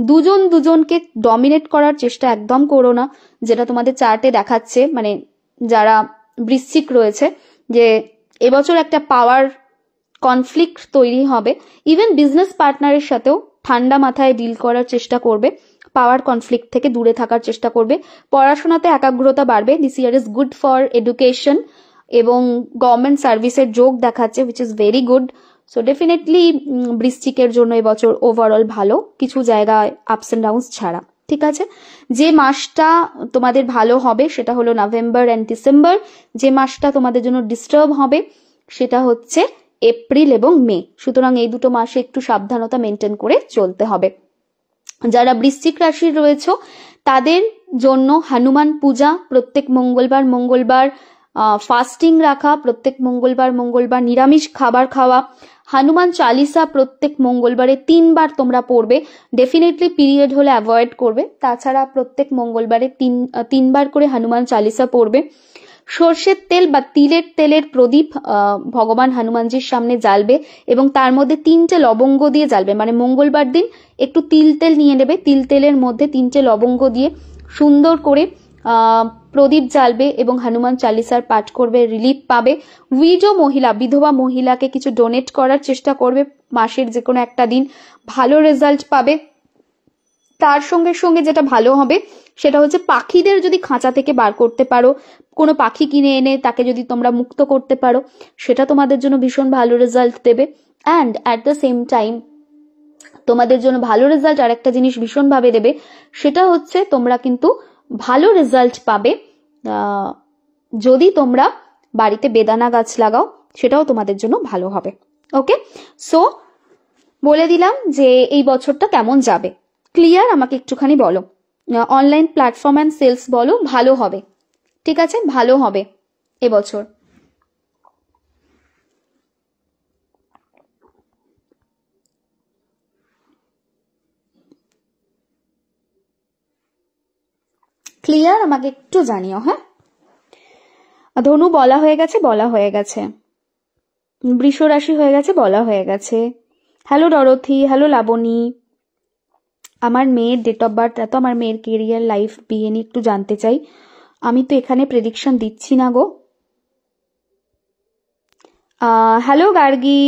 দুজন দুজনকে ডমিনেট করার চেষ্টা একদম করো না, যেটা তোমাদের চার্টে দেখাচ্ছে, মানে যারা বৃশ্চিক রয়েছে, যে এবছর একটা পাওয়ার কনফ্লিক্ট তৈরি হবে। ইভেন বিজনেস পার্টনারের সাথেও ঠান্ডা মাথায় ডিল করার চেষ্টা করবে, পাওয়ার কনফ্লিক্ট থেকে দূরে থাকার চেষ্টা করবে। পড়াশোনাতে একাগ্রতা বাড়বে। This year is good for education এবং গভর্নমেন্ট সার্ভিসের যোগ দেখাচ্ছে, which is very good. So definitely বৃশ্চিকের জন্য এবছর ওভারঅল ভালো, কিছু জায়গায় আপস অ্যান্ড ডাউনস ছাড়া। ঠিক আছে, যে মাসটা তোমাদের ভালো হবে সেটা হলো নভেম্বর অ্যান্ড ডিসেম্বর। যে মাসটা তোমাদের জন্য ডিস্টার্ব হবে সেটা হচ্ছে এপ্রিল এবং মে। সুতরাং এই দুটো মাসে একটু সাবধানতা মেনটেন করে চলতে হবে। যারা বৃশ্চিক রাশির রয়েছে তাদের জন্য হনুমান পূজা, প্রত্যেক মঙ্গলবার ফাস্টিং রাখা, প্রত্যেক মঙ্গলবার নিরামিষ খাবার খাওয়া, হনুমান চালিসা প্রত্যেক মঙ্গলবারে 3 বার তোমরা পড়বে। ডেফিনেটলি পিরিয়ড হলে অ্যাভয়েড করবে, তাছাড়া প্রত্যেক মঙ্গলবারে 3 বার করে হনুমান চালিসা পড়বে। সর্ষের তেল বা তিলের তেলের প্রদীপ ভগবান হনুমানজির সামনে জ্বালবে এবং তার মধ্যে 3টে লবঙ্গ দিয়ে জ্বালবে। মানে মঙ্গলবার দিন একটু তিল তেল নিয়ে নেবে, তিল তেলের মধ্যে 3টে লবঙ্গ দিয়ে সুন্দর করে প্রদীপ জ্বালবে এবং হনুমান চালিসার পাঠ করবে, রিলিফ পাবে। উইডো মহিলা, বিধবা মহিলাকে কিছু ডোনেট করার চেষ্টা করবে, মাসের যে কোনো একটা দিন ভালো রেজাল্ট পাবে। তার সঙ্গে সঙ্গে যেটা ভালো হবে সেটা হচ্ছে পাখিদের যদি খাঁচা থেকে বার করতে পারো, কোনো পাখি কিনে এনে তাকে যদি তোমরা মুক্ত করতে পারো, সেটা তোমাদের জন্য ভীষণ ভালো রেজাল্ট দেবে। And at the same time তোমাদের জন্য ভালো রেজাল্ট আর একটা জিনিস ভীষণভাবে দেবে, সেটা হচ্ছে তোমরা কিন্তু ভালো রেজাল্ট পাবে যদি তোমরা বাড়িতে বেদানা গাছ লাগাও, সেটাও তোমাদের জন্য ভালো হবে। ওকে, সো বলে দিলাম যে এই বছরটা কেমন যাবে। ক্লিয়ার? আমাকে একটুখানি বলো। অনলাইন প্ল্যাটফর্ম অ্যান্ড সেলস বলো, ভালো হবে। ঠিক আছে, ভালো হবে এবছর। ক্লিয়ার? আমাকে একটু জানিও। হ্যাঁ, ধনু বলা হয়ে গেছে, বলা হয়ে গেছে। বৃষ রাশি হয়ে গেছে, বলা হয়ে গেছে। Hello Dorothy, hello Laboni. আমার মেয়ের ডেট অফ বার্থ, এত আমার মেয়ের কেরিয়ার, লাইফ, বিয়ে নিয়ে একটু জানতে চাই। আমি তো এখানে প্রেডিকশন দিচ্ছি না গো। হ্যালো গার্গি।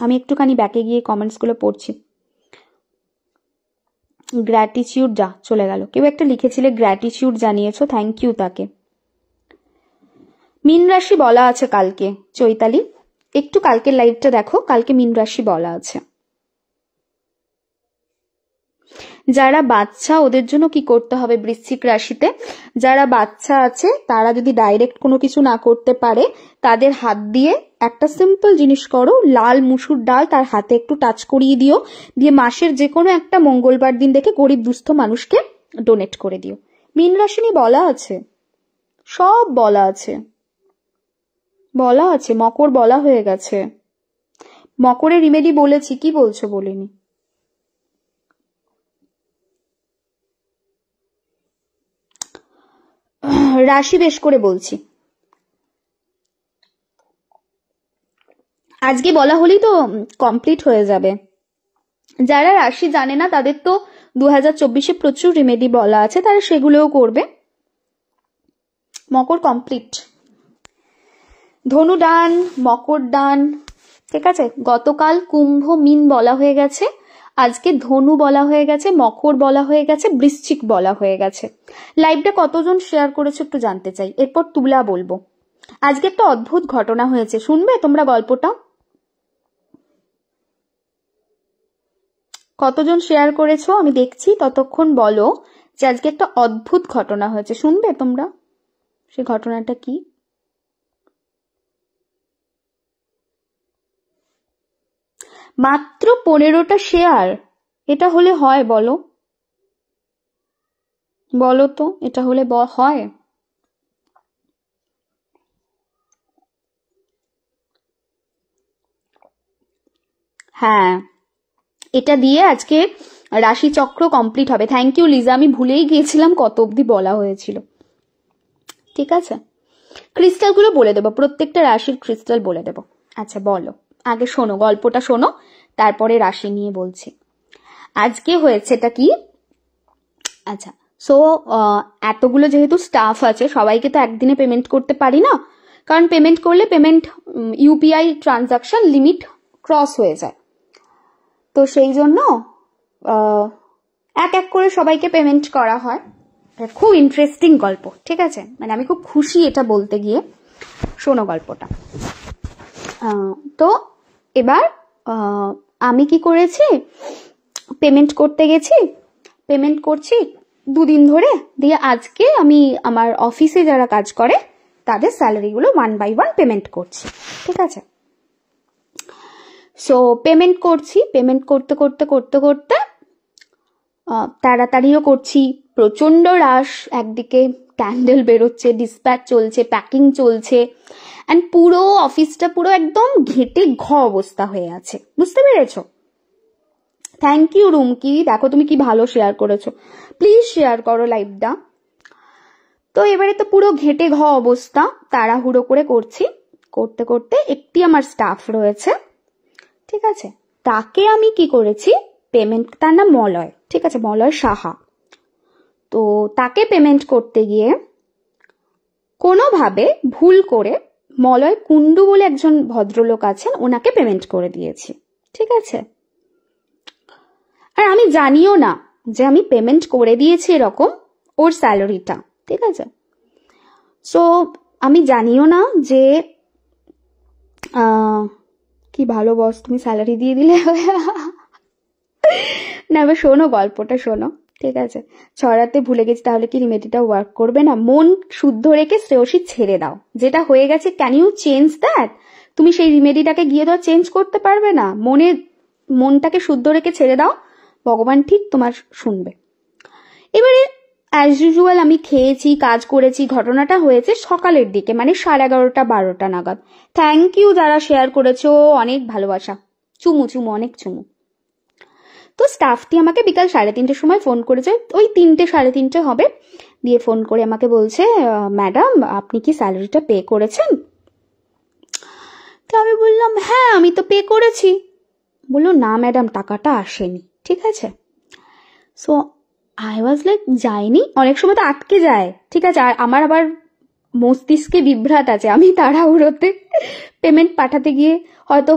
আমি একটুখানি ব্যাকে গিয়ে কমেন্টস গুলো পড়ছি। গ্র্যাটিচিউড, যা চলে গেল। কেউ একটা লিখেছিলে গ্র্যাটিচিউড জানিয়েছো, থ্যাংক ইউ তাকে। মীন রাশি বলা আছে কালকে, চৈতালি একটু কালকের লাইভটা দেখো, কালকে মীন রাশি বলা আছে। যারা বাচ্চা ওদের জন্য কি করতে হবে বৃশ্চিক রাশিতে? যারা বাচ্চা আছে তারা যদি ডাইরেক্ট কোনো কিছু না করতে পারে, তাদের হাত দিয়ে একটা সিম্পল জিনিস করো, লাল মুসুর ডাল তার হাতে একটু টাচ করিয়ে দিও, দিয়ে মাসের যে কোনো একটা মঙ্গলবার দিন দেখে গরিব দুস্থ মানুষকে ডোনেট করে দিও। মীন রাশি নিয়ে বলা আছে, সব বলা আছে, বলা আছে। মকর বলা হয়ে গেছে, মকরের রিমেডি বলেছি, কি বলছো বলিনি? রাশি বেশ করে বলছি, আজকে বলা হলেই তো কমপ্লিট হয়ে যাবে। যারা রাশি জানে না তাদের তো 2024-এ প্রচুর রিমেডি বলা আছে, তারা সেগুলোও করবে। মকর কমপ্লিট, ধনু ডান, মকর ডান। ঠিক আছে, গতকাল কুম্ভ মীন বলা হয়ে গেছে, আজকে ধনু বলা হয়ে গেছে, মকর বলা হয়ে গেছে, বৃশ্চিক বলা হয়ে গেছে। লাইভটা কতজন শেয়ার করেছো একটু জানতে চাই, এরপর তুলা বলবো। আজকে একটা অদ্ভুত ঘটনা হয়েছে, শুনবে তোমরা গল্পটা? কতজন শেয়ার করেছো আমি দেখছি, ততক্ষণ বলো যে আজকে একটা অদ্ভুত ঘটনা হয়েছে, শুনবে তোমরা? সে ঘটনাটা কি? মাত্র 15টা শেয়ার, এটা হলে হয় বলো? বলো তো, এটা হলে হয়? হ্যাঁ, এটা দিয়ে আজকে রাশি চক্র কমপ্লিট হবে। থ্যাংক ইউ লিজা, আমি ভুলেই গিয়েছিলাম কত অবধি বলা হয়েছিল। ঠিক আছে, ক্রিস্টালগুলো বলে দেবো, প্রত্যেকটা রাশির ক্রিস্টাল বলে দেবো। আচ্ছা বলো, আগে শোনো গল্পটা, শোনো তারপরে রাশি নিয়ে বলছি। আজকে হয়েছে এটা কি, আচ্ছা সো এতগুলো যেহেতু স্টাফ আছে, সবাইকে তো একদিনে পেমেন্ট করতে পারি না, কারণ পেমেন্ট করলে payment UPI transaction limit cross হয়ে যায়। তো সেই জন্য এক এক করে সবাইকে পেমেন্ট করা হয়। খুব ইন্টারেস্টিং গল্প, ঠিক আছে, মানে আমি খুব খুশি এটা বলতে গিয়ে। শোনো গল্পটা। তো এবার আমি কি করেছি, পেমেন্ট করতে গেছি, পেমেন্ট করছি 2 দিন ধরে, দিয়ে আজকে আমি আমার অফিসে যারা কাজ করে তাদের স্যালারিগুলো 1 by 1 পেমেন্ট করছি। ঠিক আছে, সো পেমেন্ট করছি, পেমেন্ট করতে করতে করতে করতে তাড়াতাড়িও করছি, প্রচন্ড রাশ, একদিকে ক্যান্ডেল বেরোচ্ছে, ডিসপ্যাচ চলছে, প্যাকিং চলছে, অ্যান্ড পুরো অফিসটা পুরো একদম ঘেটে অবস্থা হয়ে আছে, বুঝতে পেরেছো? থ্যাংক ইউ রুমকি, দেখো তুমি কি ভালো শেয়ার করেছো, প্লিজ শেয়ার করো লাইভটা। তো এবারে তো পুরো ঘেটে অবস্থা, তাড়াহুড়ো করে করছি, করতে করতে একটি আমার স্টাফ রয়েছে, ঠিক আছে, তাকে আমি কি করেছি, পেমেন্ট, তার নাম মলয়, ঠিক আছে, মলয় সাহা। তো তাকে পেমেন্ট করতে গিয়ে কোনোভাবে ভুল করে মলয় কুন্ডু বলে একজন ভদ্রলোক আছেন, ওনাকে পেমেন্ট করে দিয়েছি। ঠিক আছে, আর আমি জানিও না যে আমি পেমেন্ট করে দিয়েছি এরকম ওর স্যালারিটা। ঠিক আছে, সো আমি জানিও না যে কি ভালো বস, তুমি স্যালারি দিয়ে দিলে। না এবার শোনো গল্পটা, শোনো, ঠিক আছে, ছড়াতে ভুলে গেছি, তাহলে কি রিমেডিটা ওয়ার্ক করবে না? মন শুদ্ধ রেখে শ্রেয়সী ছেড়ে দাও, যেটা হয়ে গেছে ক্যান ইউ চেঞ্জ দ্যাট? তুমি সেই রিমেডিটাকে গিয়ে তো চেঞ্জ করতে পারবে না, মনটাকে শুদ্ধ রেখে ছেড়ে দাও, ভগবান ঠিক তোমার শুনবে। এবারে অ্যাজ ইউজুয়াল আমি খেয়েছি, কাজ করেছি। ঘটনাটা হয়েছে সকালের দিকে, মানে 11:30 12টা নাগাদ। থ্যাংক ইউ যারা শেয়ার করেছো, অনেক ভালোবাসা, চুমু চুমু, অনেক চুমু। তো স্টাফটি আমাকে বিকাল 3:30টার সময় ফোন করেছে, ওই 3টে 3:30 হবে, দিয়ে ফোন করে আমাকে বলছে, ম্যাডাম আপনি কি স্যালারিটা পে করেছেন? তো আমি বললাম হ্যাঁ আমি তো পে করেছি। বললো না ম্যাডাম টাকাটা আসেনি। ঠিক আছে, সো আই ওয়াজ লাইক যায়নি, অনেক সময় তো আটকে যায়। ঠিক আছে, আর আমার আবার মস্তিষ্কে বিভ্রাট আছে, আমি তাড়াহুড়োতে পেমেন্ট পাঠাতে গিয়ে হয়তো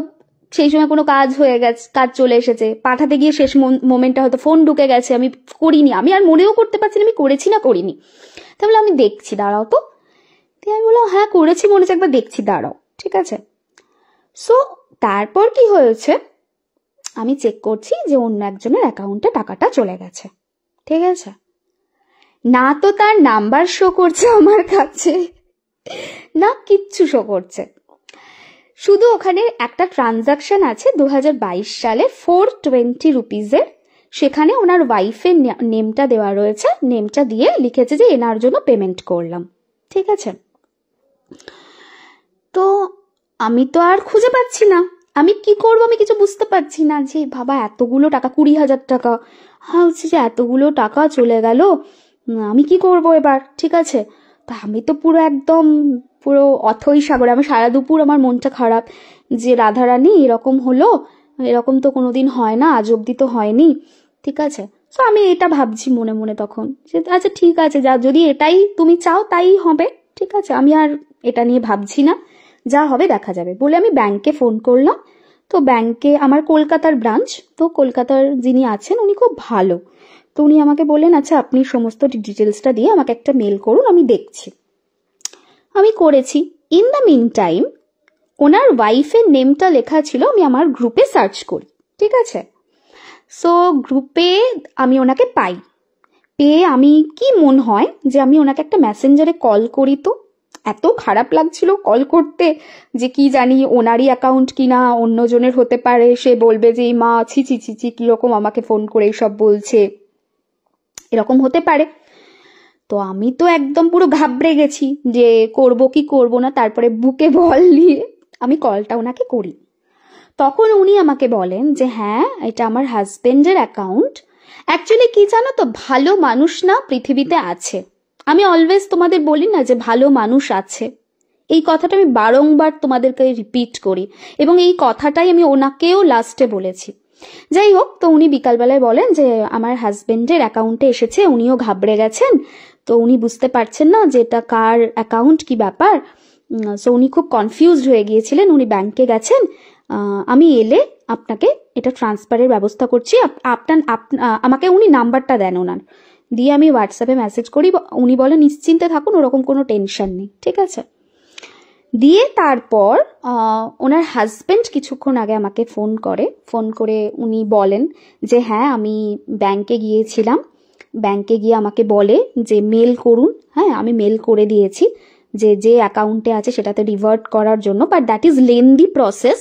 সেই সময় কোনো কাজ হয়ে গেছে, কাজ চলে এসেছে, পাঠাতে গিয়ে শেষ মোমেন্টটা হয়তো ফোন ঢুকে গেছে, আমি করিনি, আমি আর মনেও করতে পারছি না আমি করেছি না করিনি। তাহলে আমি দেখছি, দাঁড়াও তো। আমি বললাম হ্যাঁ করেছি মনে হচ্ছে, একবার দেখছি দাঁড়াও। ঠিক আছে, সো তারপর কি হয়েছে, আমি চেক করছি যে অন্য একজনের অ্যাকাউন্টে টাকাটা চলে গেছে। ঠিক আছে, না তো তার নাম্বার শো করছে আমার কাছে, না কিচ্ছু শো করছে, শুধু ওখানে একটা ট্রানজাকশন আছে 2022 সালে 420 রুপিজের, সেখানে ওনার ওয়াইফের নেমটা দেওয়া রয়েছে, নেমটা দিয়ে লিখেছে যে এনার জন্য পেমেন্ট করলাম। ঠিক আছে, তো আমি তো আর খুঁজে পাচ্ছি না, আমি কি করব, আমি কিছু বুঝতে পারছি না, যে বাবা এতগুলো টাকা, 20,000 টাকা, হচ্ছে যে এতগুলো টাকা চলে গেল, আমি কি করব এবার। ঠিক আছে, তা আমি তো পুরো একদম পুরো অথই সাগরে, আমি সারা দুপুর আমার মনটা খারাপ, যে রাধারানী এরকম হলো, এরকম তো কোনোদিন হয় না, আজ অব্দি তো হয়নি। ঠিক আছে, তো আমি এটা ভাবছি মনে মনে তখন, যে আচ্ছা ঠিক আছে, যা যদি এটাই তুমি চাও তাই হবে। ঠিক আছে, আমি আর এটা নিয়ে ভাবছি না, যা হবে দেখা যাবে বলে আমি ব্যাংকে ফোন করলাম। তো ব্যাংকে আমার কলকাতার ব্রাঞ্চ, তো কলকাতার যিনি আছেন উনি খুব ভালো, তো উনি আমাকে বললেন আচ্ছা আপনি সমস্ত ডিটেলসটা দিয়ে আমাকে একটা মেল করুন, আমি দেখছি। আমি করেছি। ইন দ্য মিন টাইম ওনার ওয়াইফের নেমটা লেখা ছিল, আমি আমার গ্রুপে সার্চ করি। ঠিক আছে, সো গ্রুপে আমি ওনাকে পাই, পেয়ে আমি কি মন হয় যে আমি ওনাকে একটা মেসেঞ্জারে কল করি। তো এত খারাপ লাগছিল কল করতে, যে কি জানি ওনারই অ্যাকাউন্ট কিনা অন্যজনের হতে পারে, সে বলবে যে মা ছি ছি ছি ছি কিরকম আমাকে ফোন করে সব বলছে, এরকম হতে পারে। তো আমি তো একদম পুরো ঘাবড়ে গেছি যে করব কি করব না, তারপরে বুকে বল নিয়ে আমি কলটা ওনাকে করি। তখন উনি আমাকে বলেন যে হ্যাঁ এটা আমার হাজবেন্ডের অ্যাকাউন্ট। অ্যাকচুয়ালি কি জানো তো, ভালো মানুষ না পৃথিবীতে আছে, আমি অলওয়েজ তোমাদের বলি না যে ভালো মানুষ আছে, এই কথাটা আমি বারংবার তোমাদেরকে রিপিট করি, এবং এই কথাটাই আমি ওনাকেও লাস্টে বলেছি। যাই হোক, তো উনি বিকালবেলায় বলেন যে আমার হাজবেন্ডের অ্যাকাউন্টে এসেছে, উনিও ঘাবড়ে গেছেন, তো উনি বুঝতে পারছেন না যে এটা কার অ্যাকাউন্ট, কি ব্যাপার। সো উনি খুব কনফিউজড হয়ে গিয়েছিলেন, উনি ব্যাংকে গেছেন, আমি এলে আপনাকে এটা ট্রান্সফারের ব্যবস্থা করছি। আমাকে উনি নাম্বারটা দেন ওনার, দিয়ে আমি হোয়াটসঅ্যাপে মেসেজ করি, উনি বলে নিশ্চিন্তে থাকুন, ওরকম কোনো টেনশন নেই। ঠিক আছে, দিয়ে তারপর ওনার হাজবেন্ড কিছুক্ষণ আগে আমাকে ফোন করে উনি বলেন যে হ্যাঁ আমি ব্যাংকে গিয়েছিলাম, ব্যাংকে গিয়ে আমাকে বলে যে মেল করুন। হ্যাঁ আমি মেল করে দিয়েছি, যে অ্যাকাউন্টে আছে সেটাতে রিভার্ট করার জন্য, but that is lengthy process,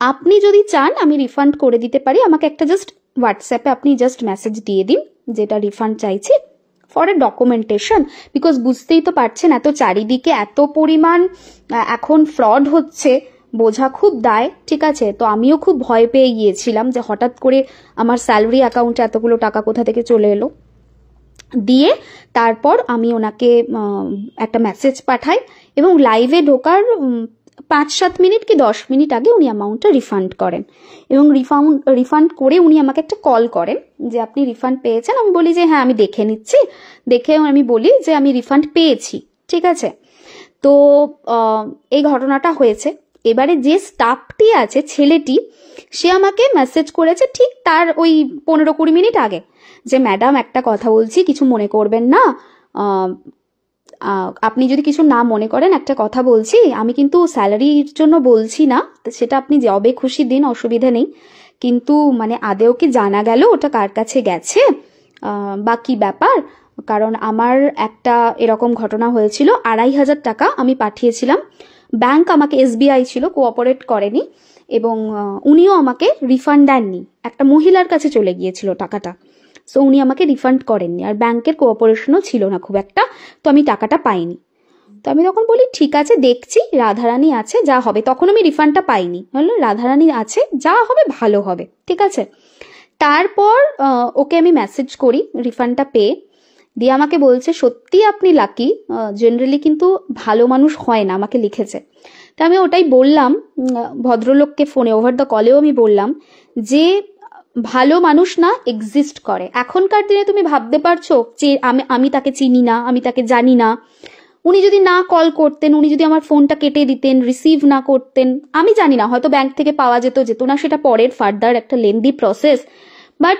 আপনি যদি চান আমি রিফান্ড করে দিতে পারি, আমাকে একটা জাস্ট হোয়াটসঅ্যাপে আপনি জাস্ট মেসেজ দিয়ে দিন যেটা রিফান্ড চাইছি ফর এ ডকুমেন্টেশন, বিকজ বুঝতেই তো পারছেন এত চারিদিকে এত পরিমাণ এখন ফ্রড হচ্ছে, বোঝা খুব দায়। ঠিক আছে, তো আমিও খুব ভয় পেয়ে গিয়েছিলাম যে হঠাৎ করে আমার স্যালারি অ্যাকাউন্টে এতগুলো টাকা কোথা থেকে চলে এলো। দিয়ে তারপর আমি ওনাকে একটা মেসেজ পাঠাই, এবং লাইভে ঢোকার 5-7 মিনিট কি 10 মিনিট আগে উনি অ্যামাউন্টটা রিফান্ড করেন, এবং রিফান্ড করে উনি আমাকে একটা কল করেন যে আপনি রিফান্ড পেয়েছেন। আমি বলি যে হ্যাঁ আমি দেখে নিচ্ছি, দেখে আমি বলি যে আমি রিফান্ড পেয়েছি। ঠিক আছে, তো এই ঘটনাটা হয়েছে। এবারে যে স্টাফটি আছে ছেলেটি, সে আমাকে মেসেজ করেছে ঠিক তার ওই 15-20 মিনিট আগে, যে ম্যাডাম একটা কথা বলছি, কিছু মনে করবেন না, আপনি যদি কিছু না মনে করেন একটা কথা বলছি, আমি কিন্তু স্যালারির জন্য বলছি না, সেটা আপনি যবে খুশি দিন, অসুবিধা নেই, কিন্তু মানে আদেও কি জানা গেল ওটা কার কাছে গেছে বা কি ব্যাপার, কারণ আমার একটা এরকম ঘটনা হয়েছিল, 2,500 টাকা আমি পাঠিয়েছিলাম, ব্যাংক আমাকে SBI ছিল, কোঅপারেট করেনি, এবং উনিও আমাকে রিফান্ড দেননি, একটা মহিলার কাছে চলে গিয়েছিল টাকাটা। সো উনি আমাকে রিফান্ড করেননি, আর ব্যাংকের কোঅপারেশনও ছিল না খুব একটা, তো আমি টাকাটা পাইনি। তো আমি তখন বলি ঠিক আছে দেখছি, রাধারানী আছে, যা হবে। তখন আমি রিফান্ডটা পাইনি, বললো রাধারানী আছে, যা হবে ভালো হবে, ঠিক আছে। তারপর ওকে আমি মেসেজ করি রিফান্ডটা পেয়ে, দিয়ে আমাকে বলছে সত্যি আপনি লাকি, জেনারেলি কিন্তু ভালো মানুষ হয় না, আমাকে লিখেছে। তা আমি ওটাই বললাম ভদ্রলোককে ফোনে, ওভার দ্য কলেও আমি বললাম যে ভালো মানুষ না এক্সিস্ট করে। এখনকার দিনে তুমি ভাবতে পারছো যে আমি তাকে চিনি না, আমি তাকে জানি না। উনি যদি না কল করতেন, উনি যদি আমার ফোনটা কেটে দিতেন, রিসিভ না করতেন, আমি জানি না, হয়তো ব্যাংক থেকে পাওয়া যেত না, সেটা পরের ফার্দার একটা লেন্দি প্রসেস। বাট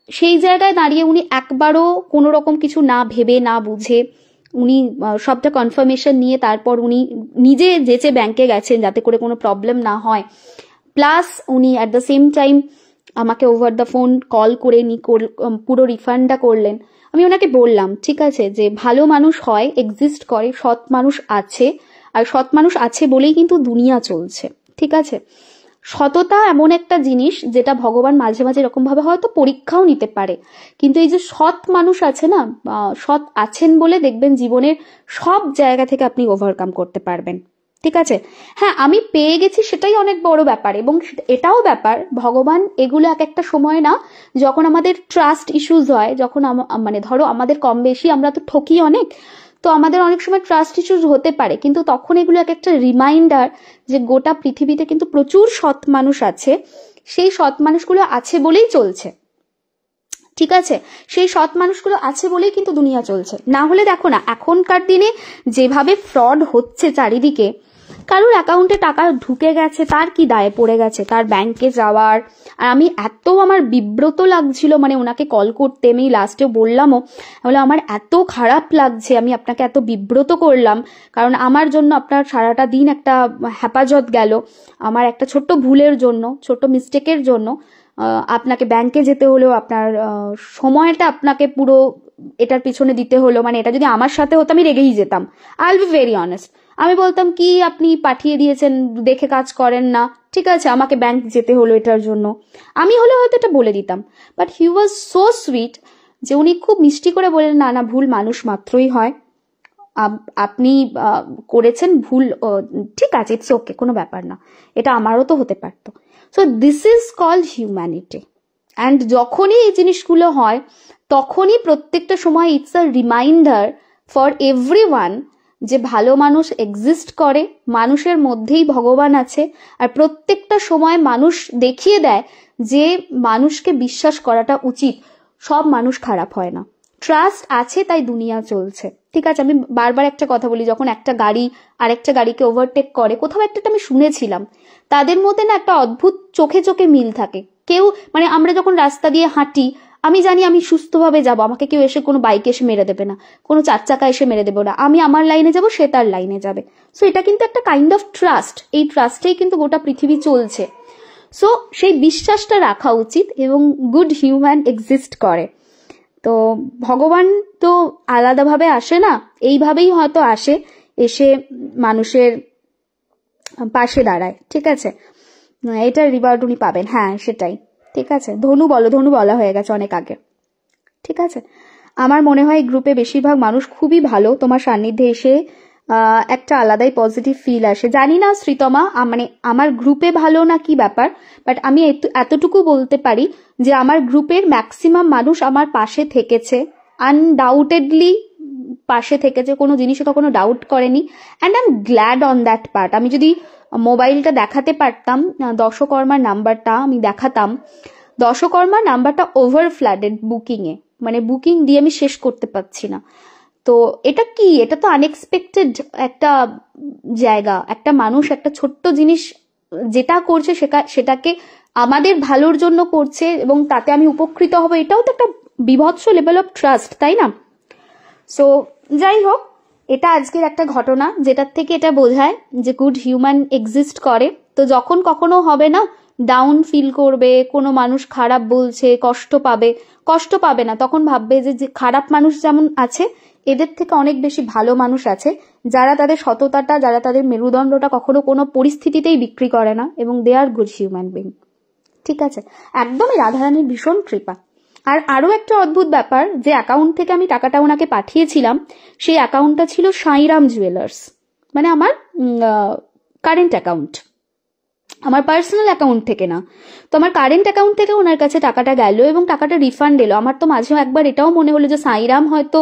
সেই জায়গায় দাঁড়িয়ে উনি একবারও কোনো রকম কিছু না ভেবে না বুঝে উনি সবটা কনফার্মেশন নিয়ে তারপর উনি নিজে যেচে ব্যাংকে গেছেন যাতে করে কোনো প্রবলেম না হয়। প্লাস উনি অ্যাট দ্য সেম টাইম আমাকে ওভার দ্য ফোন কল করে পুরো রিফান্ডটা করলেন। আমি ওনাকে বললাম ঠিক আছে যে ভালো মানুষ হয়, এক্সিস্ট করে, সৎ মানুষ আছে, আর সৎ মানুষ আছে বলেই কিন্তু দুনিয়া চলছে, ঠিক আছে। সততা এমন একটা জিনিস যেটা ভগবান মাঝে মাঝে এরকম ভাবে হয়তো পরীক্ষাও নিতে পারে, কিন্তু এই যে সৎ মানুষ আছে না, সৎ আছেন বলে দেখবেন জীবনের সব জায়গা থেকে আপনি ওভারকাম করতে পারবেন, ঠিক আছে। হ্যাঁ আমি পেয়ে গেছি সেটাই অনেক বড় ব্যাপার, এবং এটাও ব্যাপার ভগবান এগুলো এক একটা সময় না, যখন আমাদের ট্রাস্ট ইস্যুজ হয়, যখন মানে ধরো আমাদের কম বেশি আমরা তো ঠকি অনেক, তো আমাদের অনেক সময় ট্রাস্ট ইস্যুজ হতে পারে, কিন্তু তখন এগুলো এক একটা রিমাইন্ডার যে গোটা পৃথিবীতে কিন্তু প্রচুর সৎ মানুষ আছে, সেই সৎ মানুষগুলো আছে বলেই চলছে, ঠিক আছে। সেই সৎ মানুষগুলো আছে বলেই কিন্তু দুনিয়া চলছে, না হলে দেখো না এখনকার দিনে যেভাবে ফ্রড হচ্ছে চারিদিকে, কারোর অ্যাকাউন্টে টাকা ঢুকে গেছে তার কি দায়ে পড়ে গেছে, তার ব্যাংকে যাওয়ার। আর আমি আমার বিব্রত লাগছিল, মানে ওনাকে কল করতে, আমি লাস্টে বললামও, বলে আমার এত খারাপ লাগছে, আমি আপনাকে এত বিব্রত করলাম, কারণ আমার জন্য আপনার সারাটা দিন একটা হেফাজত গেল, আমার একটা ছোট্ট ভুলের জন্য, ছোট্ট মিস্টেকের জন্য আপনাকে ব্যাংকে যেতে হলো, আপনার সময়টা আপনাকে পুরো এটার পিছনে দিতে হলো। মানে এটা যদি আমার সাথে হতো আমি রেগেই যেতাম, I will be very honest. আমি বলতাম কি আপনি পাঠিয়ে দিয়েছেন, দেখে কাজ করেন না, ঠিক আছে, আমাকে ব্যাংক যেতে হলো এটার জন্য, আমি হলে হয়তো এটা বলে দিতাম। But he was so sweet যে উনি খুব মিষ্টি করে বললেন না না, ভুল মানুষ মাত্রই হয়, আপনি করেছেন ভুল, ঠিক আছে, ইটস ওকে, কোনো ব্যাপার না, এটা আমারও তো হতে পারতো। So this is called humanity. And যখনই এই জিনিসগুলো হয় তখনই প্রত্যেকটা সময় it's a reminder for everyone যে ভালো মানুষ এক্সিস্ট করে, মানুষের মধ্যেই ভগবান আছে, আর প্রত্যেকটা সময় মানুষ দেখিয়ে দেয় যে মানুষকে বিশ্বাস করাটা উচিত, সব মানুষ খারাপ হয় না, ট্রাস্ট আছে তাই দুনিয়া চলছে, ঠিক আছে। আমি বারবার একটা কথা বলি, যখন একটা গাড়ি আরেকটা গাড়িকে ওভারটেক করে, কোথাও একটা আমি শুনেছিলাম তাদের মধ্যে না একটা অদ্ভুত চোখে চোখে মিল থাকে। কেউ মানে আমরা যখন রাস্তা দিয়ে হাঁটি, আমি জানি আমি সুস্থভাবে যাব, আমাকে কেউ এসে কোনো বাইক এসে মেরে দেবে না, কোনো চার চাকা এসে মেরে দেবে না, আমি আমার লাইনে যাব, সে তার লাইনে যাবে। সো এটা কিন্তু একটা কাইন্ড অফ ট্রাস্ট, এই ট্রাস্টেই কিন্তু গোটা পৃথিবী চলছে। সো সেই বিশ্বাসটা রাখা উচিত, এবং গুড হিউম্যান এক্সিস্ট করে। তো ভগবান তো আলাদাভাবে আসে না, এইভাবেই হয়তো আসে, এসে মানুষের পাশে দাঁড়ায়, ঠিক আছে, এটার রিওয়ার্ড উনি পাবেন, হ্যাঁ সেটাই, ঠিক আছে। ধনু বলো, ধনু বলা হয়ে গেছে অনেক আগে, ঠিক আছে। আমার মনে হয় এই গ্রুপে বেশিরভাগ মানুষ খুবই ভালো, তোমার সান্নিধ্যে এসে একটা আলাদাই পজিটিভ ফিল আসে। জানি না শ্রীতমা মানে আমার গ্রুপে ভালো না কি ব্যাপার, বাট আমি এতটুকু বলতে পারি যে আমার গ্রুপের ম্যাক্সিমাম মানুষ আমার পাশে থেকেছে, আনডাউটেডলি পাশে থেকেছে, কোনো জিনিসে কখনো ডাউট করেনি, and I am glad on that part. আমি যদি মোবাইলটা দেখাতে পারতাম, দশকর্মার নাম্বারটা আমি দেখাতাম, দশকর্মার নাম্বারটা ওভার ফ্লাডেড বুকিংয়ে, মানে বুকিং দিয়ে আমি শেষ করতে পারছি না। তো এটা কি, এটা তো আনএক্সপেক্টেড একটা জায়গা, একটা মানুষ একটা ছোট্ট জিনিস যেটা করছে সেটাকে আমাদের ভালোর জন্য করছে, এবং তাতে আমি উপকৃত হব, এটাও তো একটা বিভৎস লেভেল অফ ট্রাস্ট, তাই না? সো যাই হোক, এটা আজকের একটা ঘটনা যেটার থেকে এটা বোঝায় যে গুড হিউম্যান এক্সিস্ট করে। তো যখন কখনো হবে না ডাউন ফিল করবে, কোনো মানুষ খারাপ বলছে, কষ্ট পাবে না, তখন ভাববে যে খারাপ মানুষ যেমন আছে এদের থেকে অনেক বেশি ভালো মানুষ আছে, যারা তাদের সততাটা, যারা তাদের মেরুদণ্ডটা কখনো কোনো পরিস্থিতিতেই বিক্রি করে না, এবং দে আর গুড হিউম্যান বিং, ঠিক আছে। একদমই রাধারানীর ভীষণ কৃপা। আর আরো একটা অদ্ভুত ব্যাপার, যে অ্যাকাউন্ট থেকে আমি টাকাটা ওনাকে পাঠিয়েছিলাম সেই অ্যাকাউন্টটা ছিল সাইরাম জুয়েলার্স, মানে আমার কারেন্ট অ্যাকাউন্ট, আমার পার্সোনাল অ্যাকাউন্ট থেকে না। তো আমার কারেন্ট অ্যাকাউন্ট থেকে ওনার কাছে টাকাটা গেল এবং টাকাটা রিফান্ড এলো। আমার তো মাঝে একবার এটাও মনে হলো যে সাইরাম হয়তো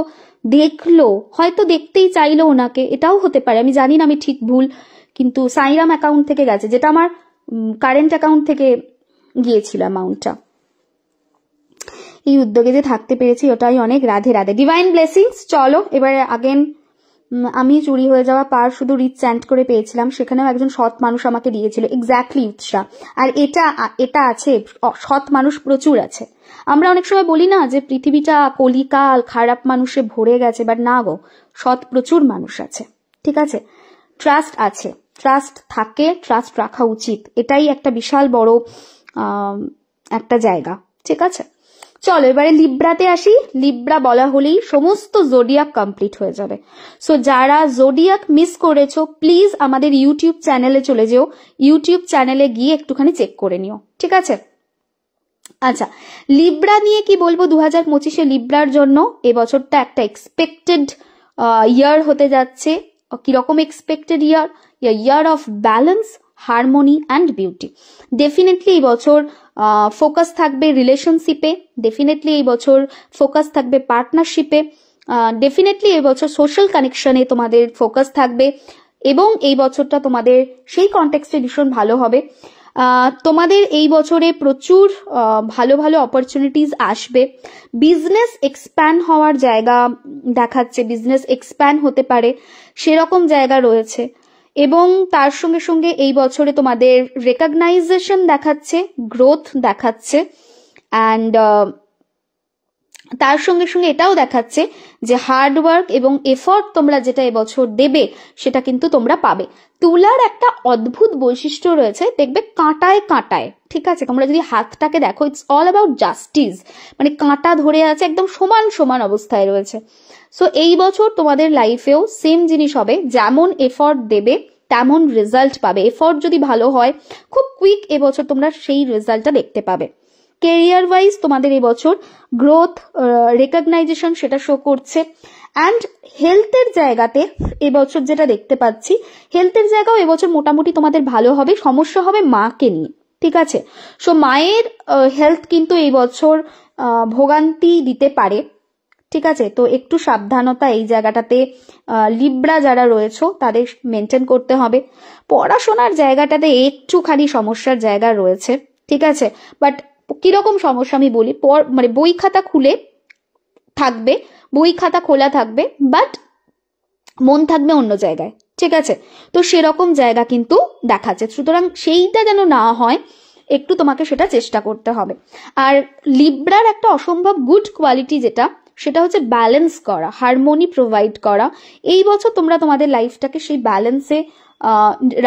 দেখলো, হয়তো দেখতেই চাইলো ওনাকে, এটাও হতে পারে, আমি জানি না আমি ঠিক ভুল, কিন্তু সাইরাম অ্যাকাউন্ট থেকে গেছে, যেটা আমার কারেন্ট অ্যাকাউন্ট থেকে গিয়েছিল অ্যামাউন্টটা। এই উদ্যোগে যে থাকতে পেরেছি ওটাই অনেক। Radhe Radhe, divine blessings. চলো এবারে আগেন, আমি চুরি হয়ে যাওয়া পার শুধু রিসেন্ট করে পেয়েছিলাম, সেখানেও একজন সৎ মানুষ আমাকে দিয়েছিল, এক্স্যাক্টলি উৎসা। আর এটা আছে, সৎ মানুষ প্রচুর আছে। আমরা অনেক সময় বলি না যে পৃথিবীটা কলিকাল খারাপ মানুষে ভরে গেছে, বাট না গো, সৎ প্রচুর মানুষ আছে, ঠিক আছে? ট্রাস্ট আছে, ট্রাস্ট থাকে, ট্রাস্ট রাখা উচিত, এটাই একটা বিশাল বড় একটা জায়গা, ঠিক আছে? চলো এবারে লিব্রাতে আসি। লিব্রা বলা হলেই সমস্ত জোডিয়াক কমপ্লিট হয়ে যাবে। সো যারা জোডিয়াক মিস করেছো প্লিজ আমাদের ইউটিউব চ্যানেলে চলে যেও, ইউটিউব চ্যানেলে গিয়ে একটুখানি চেক করে নিও, ঠিক আছে? আচ্ছা, লিব্রা নিয়ে কি বলবো? 2025 লিব্রার জন্য এবছরটা একটা এক্সপেক্টেড ইয়ার হতে যাচ্ছে। কিরকম expected year? Year of balance, harmony and beauty. Definitely এই বছর ফোকাস থাকবে রিলেশনশিপে, ডেফিনেটলি এই বছর ফোকাস থাকবে পার্টনারশিপে, ডেফিনেটলি এই বছর সোশ্যাল কানেকশনে তোমাদের ফোকাস থাকবে, এবং এই বছরটা তোমাদের সেই কনটেক্সটে ভীষণ ভালো হবে। তোমাদের এই বছরে প্রচুর ভালো ভালো অপরচুনিটিস আসবে। বিজনেস এক্সপ্যান্ড হওয়ার জায়গা দেখাচ্ছে, বিজনেস এক্সপ্যান্ড হতে পারে সেরকম জায়গা রয়েছে। এবং তার সঙ্গে সঙ্গে এই বছরে তোমাদের রেকগনাইজেশন দেখাচ্ছে, গ্রোথ দেখাচ্ছে, অ্যান্ড তার সঙ্গে সঙ্গে এটাও দেখাচ্ছে যে হার্ডওয়ার্ক এবং এফর্ট তোমরা যেটা এবছর দেবে সেটা কিন্তু তোমরা পাবে। তুলার একটা অদ্ভুত বৈশিষ্ট্য রয়েছে, দেখবে কাঁটায় কাঁটায়, ঠিক আছে? তোমরা যদি হাতটাকে দেখো, ইটস অল অ্যাবাউট জাস্টিস, মানে কাঁটা ধরে আছে, একদম সমান সমান অবস্থায় রয়েছে। সো এই বছর তোমাদের লাইফেও সেম জিনিস হবে, যেমন এফর্ট দেবে তেমন রেজাল্ট পাবে। এফর্ট যদি ভালো হয় খুব কুইক এবছর তোমরা সেই রেজাল্টটা দেখতে পাবে। কেরিয়ার ওয়াইজ তোমাদের এবছর গ্রোথ, রেকগনাইজেশন সেটা শো করছে। অ্যান্ড হেলথের জায়গাতে এবছর যেটা দেখতে পাচ্ছি, হেলথের জায়গাও এবছর মোটামুটি তোমাদের ভালো হবে। সমস্যা হবে মাকে নিয়ে, ঠিক আছে? সো মায়ের হেলথ কিন্তু এই বছর ভোগান্তি দিতে পারে, ঠিক আছে? তো একটু সাবধানতা এই জায়গাটাতে লিব্রা যারা রয়েছে তাদের মেনটেন করতে হবে। পড়াশোনার জায়গাটাতে একটুখানি সমস্যার জায়গা রয়েছে, ঠিক আছে? বাট কিরকম সমস্যা আমি বলি, মানে বই খাতা খুলে থাকবে, বই খাতা খোলা থাকবে, বাট মন থাকবে অন্য জায়গায়, ঠিক আছে? তো সেরকম জায়গা কিন্তু দেখাচ্ছে, সুতরাং সেইটা যেন না হয়, একটু তোমাকে সেটা চেষ্টা করতে হবে। আর লিব্রার একটা অসম্ভব গুড কোয়ালিটি যেটা, সেটা হচ্ছে ব্যালেন্স করা, হারমোনি প্রোভাইড করা। এই বছর তোমরা তোমাদের লাইফটাকে সেই ব্যালেন্সে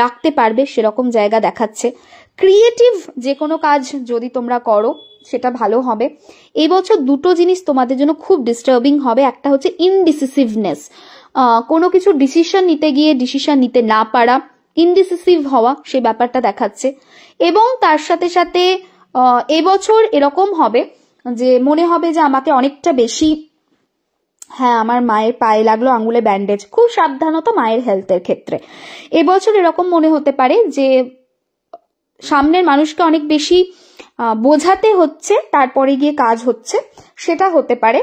রাখতে পারবে, সেরকম জায়গা দেখাচ্ছে। ক্রিয়েটিভ যে কোনো কাজ যদি তোমরা করো সেটা ভালো হবে। এই বছর দুটো জিনিস তোমাদের জন্য খুব ডিস্টার্বিং হবে, একটা হচ্ছে ইনডিসিসিভনেস, কোনো কিছু ডিসিশন নিতে গিয়ে ডিসিশন নিতে না পারা, ইনডিসিসিভ হওয়া, সেই ব্যাপারটা দেখাচ্ছে। এবং তার সাথে সাথে এবছর এরকম হবে যে মনে হবে যে আমাকে অনেকটা বেশি, হ্যাঁ আমার মায়ের পায়ে লাগলো আঙুলে ব্যান্ডেজ, খুব সাবধানতা মায়ের হেলথের ক্ষেত্রে। এবছর এরকম মনে হতে পারে যে সামনের মানুষকে অনেক বেশি বোঝাতে হচ্ছে, তারপরে গিয়ে কাজ হচ্ছে, সেটা হতে পারে।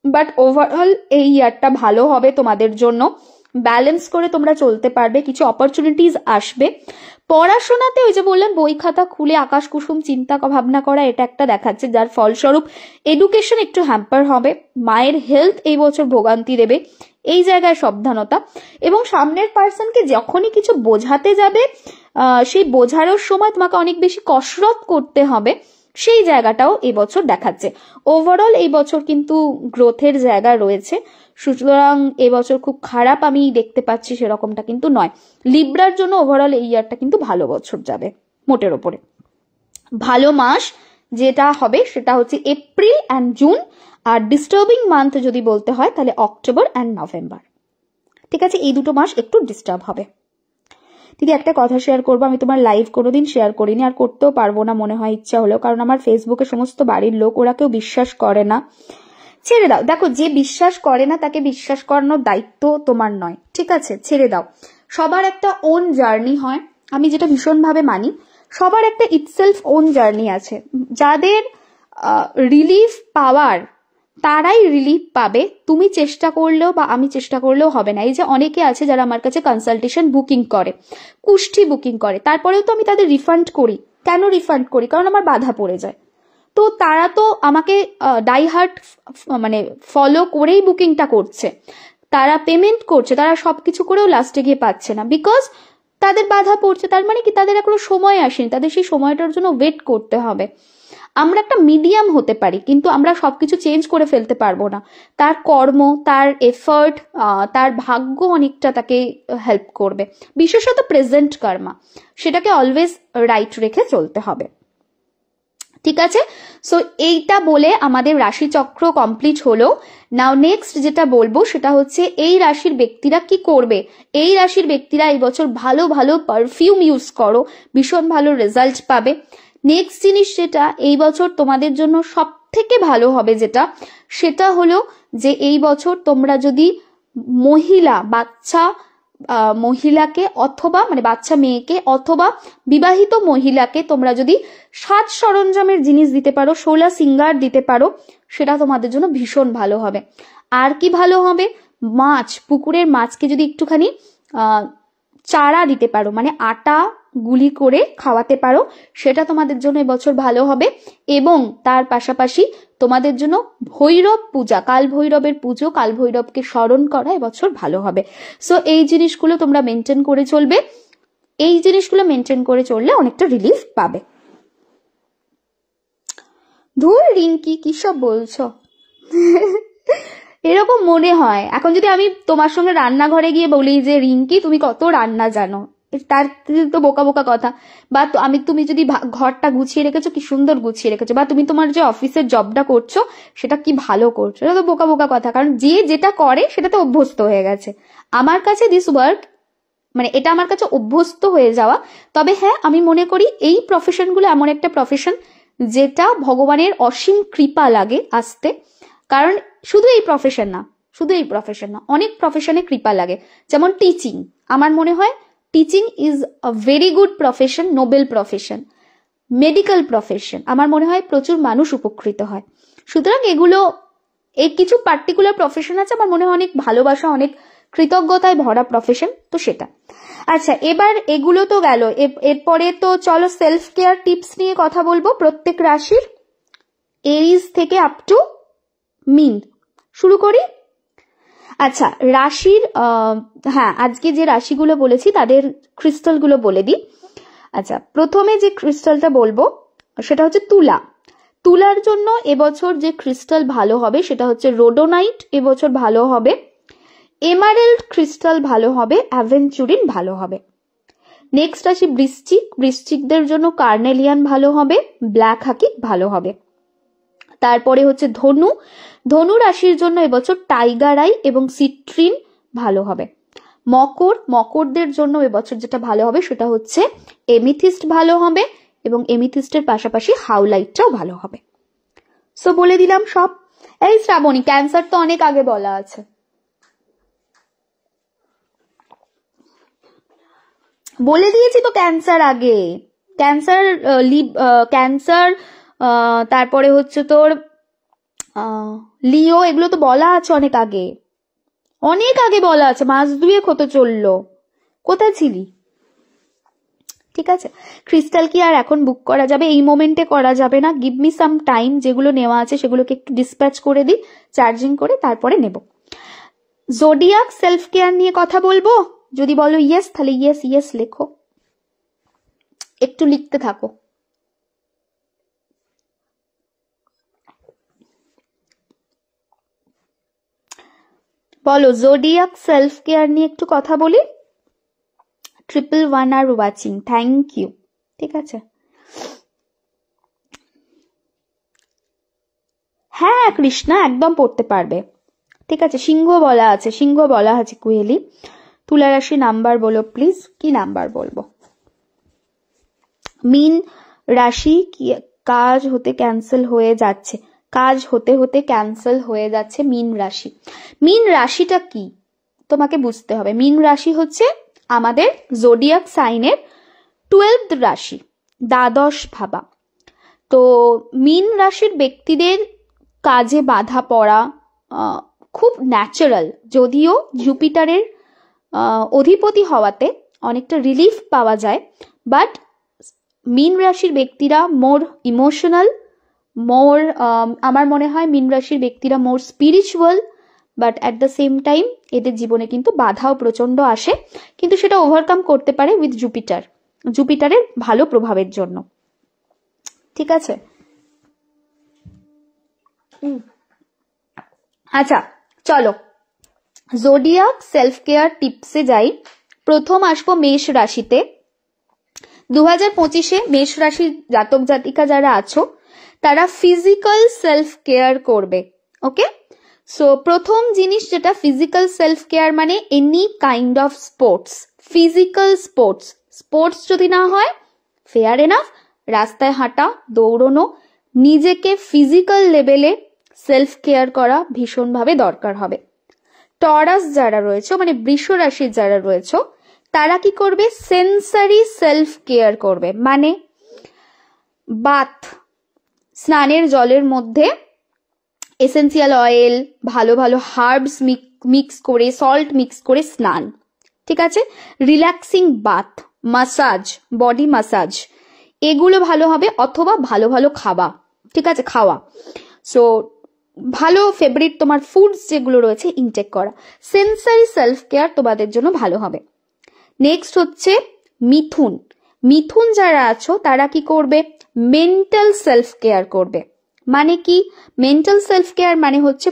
বাট ওভারঅল এই ইয়ারটা ভালো হবে তোমাদের জন্য, ব্যালেন্স করে তোমরা চলতে পারবে, কিছু অপরচুনিটিস আসবে। পড়াশোনাতে ওই যে বললাম বই খাতা খুলে আকাশ কুসুম চিন্তা ভাবনা করা, এটা একটা দেখাচ্ছে, যার ফলস্বরূপ এডুকেশন একটু হ্যাম্পার হবে। মায়ের হেলথ এই বছর ভোগান্তি দেবে, এই জায়গায় সাবধানতা। এবং সামনের পার্সনকে যখনই কিছু বোঝাতে যাবে সেই বোঝানোর সময় তোমাকে অনেক বেশি কসরত করতে হবে, সেই জায়গাটাও এবছর দেখাচ্ছে। ওভারঅল এই বছর কিন্তু গ্রোথের জায়গা রয়েছে, সুতরাং এবছর খুব খারাপ আমি দেখতে পাচ্ছি সেরকমটা কিন্তু নয়। লিব্রার জন্য ওভারঅল এই ইয়ারটা কিন্তু ভালো বছর যাবে মোটের ওপরে। ভালো মাস যেটা হবে সেটা হচ্ছে এপ্রিল অ্যান্ড জুন, আর ডিস্টার্বিং মান্থ যদি বলতে হয় তাহলে অক্টোবর অ্যান্ড নভেম্বর, ঠিক আছে? এই দুটো মাস একটু ডিস্টার্ব হবে, দিদি একটা কথা শেয়ার করবো, আমি তোমার লাইভ কোনোদিন শেয়ার করিনি, আর করতেও পারবো না মনে হয় ইচ্ছা হলেও, কারণ আমার ফেসবুকে সমস্ত বাড়ির লোক ওরা কেউ বিশ্বাস করে না। ছেড়ে দাও, দেখো যে বিশ্বাস করে না তাকে বিশ্বাস করানোর দায়িত্ব তোমার নয়, ঠিক আছে, ছেড়ে দাও। সবার একটা ওন জার্নি হয়, আমি যেটা ভীষণভাবে মানি, সবার একটা ইটসেলফ ওন জার্নি আছে। যাদের রিলিফ পাওয়ার তারাই রিলিফ পাবে, তুমি চেষ্টা করলেও বা আমি চেষ্টা করলেও হবে না। এই যে অনেকে আছে যারা আমার কাছে কনসালটেশন বুকিং করে, কুষ্ঠি বুকিং করে, তারপরেও তো আমি তাদের রিফান্ড করি। কেন রিফান্ড করি? কারণ আমার বাধা পড়ে যায়। তো তারা তো আমাকে ডাইহার্ট মানে ফলো করেই বুকিংটা করছে, তারা পেমেন্ট করছে, তারা সবকিছু করেও লাস্টে গিয়ে পাচ্ছে না, বিকজ তাদের বাধা পড়ছে। তার মানে কি তাদের এখনো সময় আসেনি, তাদের সেই সময়টার জন্য ওয়েট করতে হবে। আমরা একটা মিডিয়াম হতে পারি, কিন্তু আমরা সবকিছু চেঞ্জ করে ফেলতে পারবো না। তার কর্ম, তার এফার্ট, তার ভাগ্য অনেকটা তাকে হেল্প করবে, বিশেষত প্রেজেন্ট কর্মা, সেটাকে অলওয়েজ রাইট রেখে চলতে হবে, ঠিক আছে। সো এইটা বলে আমাদের রাশিচক্র কমপ্লিট হলো। নাও নেক্সট যেটা বলবো সেটা হচ্ছে এই রাশির ব্যক্তিরা কি করবে। এই রাশির ব্যক্তিরা এই বছর ভালো ভালো পারফিউম ইউজ করো, ভীষণ ভালো রেজাল্ট পাবে। নেক্সট জিনিস যেটা এই বছর তোমাদের জন্য সব থেকে ভালো হবে যেটা, সেটা হলো যে এই বছর তোমরা যদি মহিলাকে অথবা মানে বাচ্চা মেয়েকে অথবা বিবাহিত মহিলাকে তোমরা যদি সাজ সরঞ্জামের জিনিস দিতে পারো, 16 সিঙ্গার দিতে পারো, সেটা তোমাদের জন্য ভীষণ ভালো হবে। আর কি ভালো হবে, মাছ, পুকুরের মাছকে যদি একটুখানি চারা দিতে পারো, মানে আটা গুলি করে খাওয়াতে পারো, সেটা তোমাদের জন্য এবছর ভালো হবে। এবং তার পাশাপাশি তোমাদের জন্য ভৈরব পূজা, কাল ভৈরবের পুজো, কাল ভৈরবকে স্মরণ করা এবছর ভালো হবে। সো এই জিনিসগুলো তোমরা মেনটেন করে চলবে, এই জিনিসগুলো মেনটেন করে চললে অনেকটা রিলিফ পাবে। ধুর রিঙ্কি কি সব বলছো এরকম মনে হয়। এখন যদি আমি তোমার সঙ্গে রান্নাঘরে গিয়ে বলি যে রিঙ্কি তুমি কত রান্না জানো, তার তো বোকা বোকা কথা। বা তুমি যদি ঘরটা গুছিয়ে রেখেছো, কি সুন্দর গুছিয়ে রেখেছো, বা তুমি তোমার যে অফিসের জবটা করছো সেটা কি ভালো করছো, এটা তো বোকা বোকা কথা, কারণ যে যেটা করে সেটাতে অভ্যস্ত হয়ে গেছে। আমার কাছে দিস ওয়ার্ক মানে এটা আমার কাছে অভ্যস্ত হয়ে যাওয়া। তবে হ্যাঁ, আমি মনে করি এই প্রফেশনগুলো এমন একটা প্রফেশন যেটা ভগবানের অসীম কৃপা লাগে আসতে। কারণ শুধু এই প্রফেশন না, অনেক প্রফেশনে কৃপা লাগে। যেমন টিচিং, আমার মনে হয় teaching is a very good profession, noble profession. Medical profession, আমার মনে হয় প্রচুর মানুষ উপকৃত হয়। সুতরাং এগুলো এই কিছু পার্টিকুলার প্রফেশন আছে আমার মনে হয় অনেক ভালোবাসা, অনেক কৃতজ্ঞতায় ভরা প্রফেশন, তো সেটা। আচ্ছা, এবার এগুলো তো গেল, এরপরে তো চলো সেলফ কেয়ার টিপস নিয়ে কথা বলবো প্রত্যেক রাশির, এরিজ থেকে আপ টু মিন। শুরু করি। আচ্ছা, রাশির হ্যাঁ, আজকে যে রাশিগুলো বলেছি তাদের ক্রিস্টালগুলো বলে দিই। আচ্ছা, প্রথমে যে ক্রিস্টালটা বলবো সেটা হচ্ছে তুলা। তুলার জন্য এবছর যে ক্রিস্টাল ভালো হবে সেটা হচ্ছে রোডোনাইট এবছর ভালো হবে, এমারেল্ড ক্রিস্টাল ভালো হবে, অ্যাভেঞ্চুরিন ভালো হবে। নেক্সট আসি বৃশ্চিক। বৃশ্চিকদের জন্য কার্নেলিয়ান ভালো হবে, ব্ল্যাক হাকিক ভালো হবে। তারপরে হচ্ছে ধনু। ধনু রাশির জন্য এবছর টাইগার আই এবং সিট্রিন ভালো হবে। মকরদের জন্য এবছর যেটা ভালো হবে সেটা হচ্ছে এমিথিস্ট ভালো হবে, এবং এমিথিস্টের পাশাপাশি হাউলাইটটাও ভালো হবে। সো বলে দিলাম সব। এই শ্রাবণী, ক্যান্সার তো অনেক আগে বলা আছে। বলে দিয়েছি তো ক্যান্সার আগে, ক্যান্সার তারপরে হচ্ছে তোর লিও, এগুলো তো বলা আছে অনেক আগে বলা আছে, মাস 2 হতে চললো, কোথায় ছিলি? ঠিক আছে, ক্রিস্টাল কি আর এখন বুক করা যাবে? এই মোমেন্টে করা যাবে না, গিভ মি সাম টাইম। যেগুলো নেওয়া আছে সেগুলোকে একটু ডিসপ্যাচ করে দিই, চার্জিং করে তারপরে নেব। জোডিয়াক সেলফ কেয়ার নিয়ে কথা বলবো, যদি বলো ইয়েস তাহলে ইয়েস ইয়েস লেখো, একটু লিখতে থাকো। বলো জোডিয়াক সেলফ কেয়ার নিয়ে একটু কথা বলি। 111 আর ওয়াচিং, থ্যাংক ইউ। ঠিক আছে, হ্যাঁ কৃষ্ণা একদম পড়তে পারবে। ঠিক আছে, সিংহ বলা আছে কুহেলি। তুলা রাশি নাম্বার বলো প্লিজ, কি নাম্বার বলবো? মীন রাশি কি কাজ হতে ক্যান্সেল হয়ে যাচ্ছে, কাজ হতে হতে ক্যান্সেল হয়ে যাচ্ছে মীন রাশি। মীন রাশিটা কি তোমাকে বুঝতে হবে। মীন রাশি হচ্ছে আমাদের জোডিয়াক সাইনের 12th রাশি, দ্বাদশ ভাবা। তো মীন রাশির ব্যক্তিদের কাজে বাধা পড়া খুব ন্যাচারাল, যদিও জুপিটারের অধিপতি হওয়াতে অনেকটা রিলিফ পাওয়া যায়, বাট মীন রাশির ব্যক্তিরা মোর ইমোশনাল, মোর আমার মনে হয় মীন রাশির ব্যক্তিরা more spiritual, but at the same time এদের জীবনে কিন্তু বাধাও প্রচন্ড আসে, কিন্তু সেটা ওভারকাম করতে পারে উইথ জুপিটারের ভালো প্রভাবের জন্য। ঠিক আছে, আচ্ছা চলো জোডিয়াক সেলফ কেয়ার টিপসে যাই। প্রথম আসবো মেষ রাশিতে। 2025-এ মেষ রাশির জাতক জাতিকা যারা আছো তারা ফিজিক্যাল সেলফ কেয়ার করবে। ওকে, সো প্রথম জিনিস যেটা ফিজিক্যাল সেলফ কেয়ার মানে any kind of sports, physical sports যদি না হয় ফেয়ার এনাফ, রাস্তায় হাঁটা, দৌড়নো, নিজেকে ফিজিক্যাল লেভেলে সেলফ কেয়ার করা ভীষণভাবে দরকার হবে। টরাস যারা রয়েছে মানে বৃষ রাশির যারা রয়েছে তারা কি করবে? সেন্সারি সেলফ কেয়ার করবে, মানে বাথ, স্নানের জলের মধ্যে এসেন্সিয়াল অয়েল, ভালো ভালো হার্বস মিক্স করে, সল্ট মিক্স করে স্নান। ঠিক আছে, relaxing bath, massage, body massage, এগুলো ভালো হবে, অথবা ভালো ভালো খাওয়া। ঠিক আছে, খাওয়া, সো ভালো ফেভারিট তোমার ফুডস যেগুলো রয়েছে ইনটেক করা। সেন্সারি সেলফ কেয়ার তোমাদের জন্য ভালো হবে। নেক্সট হচ্ছে মিথুন যারা আছো তারা কি করবে? মেন্টাল সেলফ কেয়ার করবে। মানে কি মেন্টাল সেলফ কেয়ার মানে হচ্ছে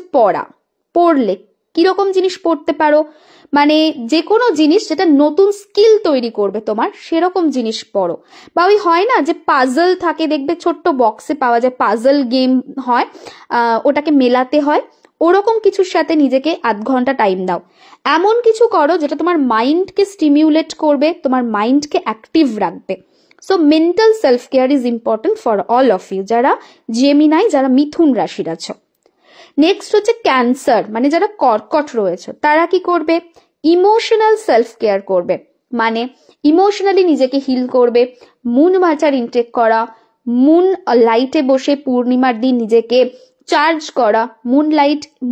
পড়লে কিরকম জিনিস পড়তে পারো, মানে যে কোনো জিনিস যেটা নতুন স্কিল তৈরি করবে তোমার, সেরকম জিনিস পড়ো। বা ওই হয় না যে পাজল থাকে, দেখবে ছোট্ট বক্সে পাওয়া যায়, পাজল গেম হয়, ওটাকে মেলাতে হয়, ওরকম কিছুর সাথে নিজেকে আধ ঘন্টা টাইম দাও। এমন কিছু করো যেটা তোমার মাইন্ডকে স্টিমিউলেট করবে, তোমার মাইন্ডকে অ্যাক্টিভ রাখবে। So mental self care is important for all of you যারা জেমিনাই, যারা মিথুন রাশির আছো। নেক্সট হচ্ছে ক্যান্সার, মানে যারা কর্কট রয়েছে তারা কি করবে? ইমোশনাল সেলফ কেয়ার করবে, মানে ইমোশনালি নিজেকে হিল করবে। মুন ওয়াটার ইনটেক করা, মুন লাইটে বসে পূর্ণিমার দিন নিজেকে চার্জ করা,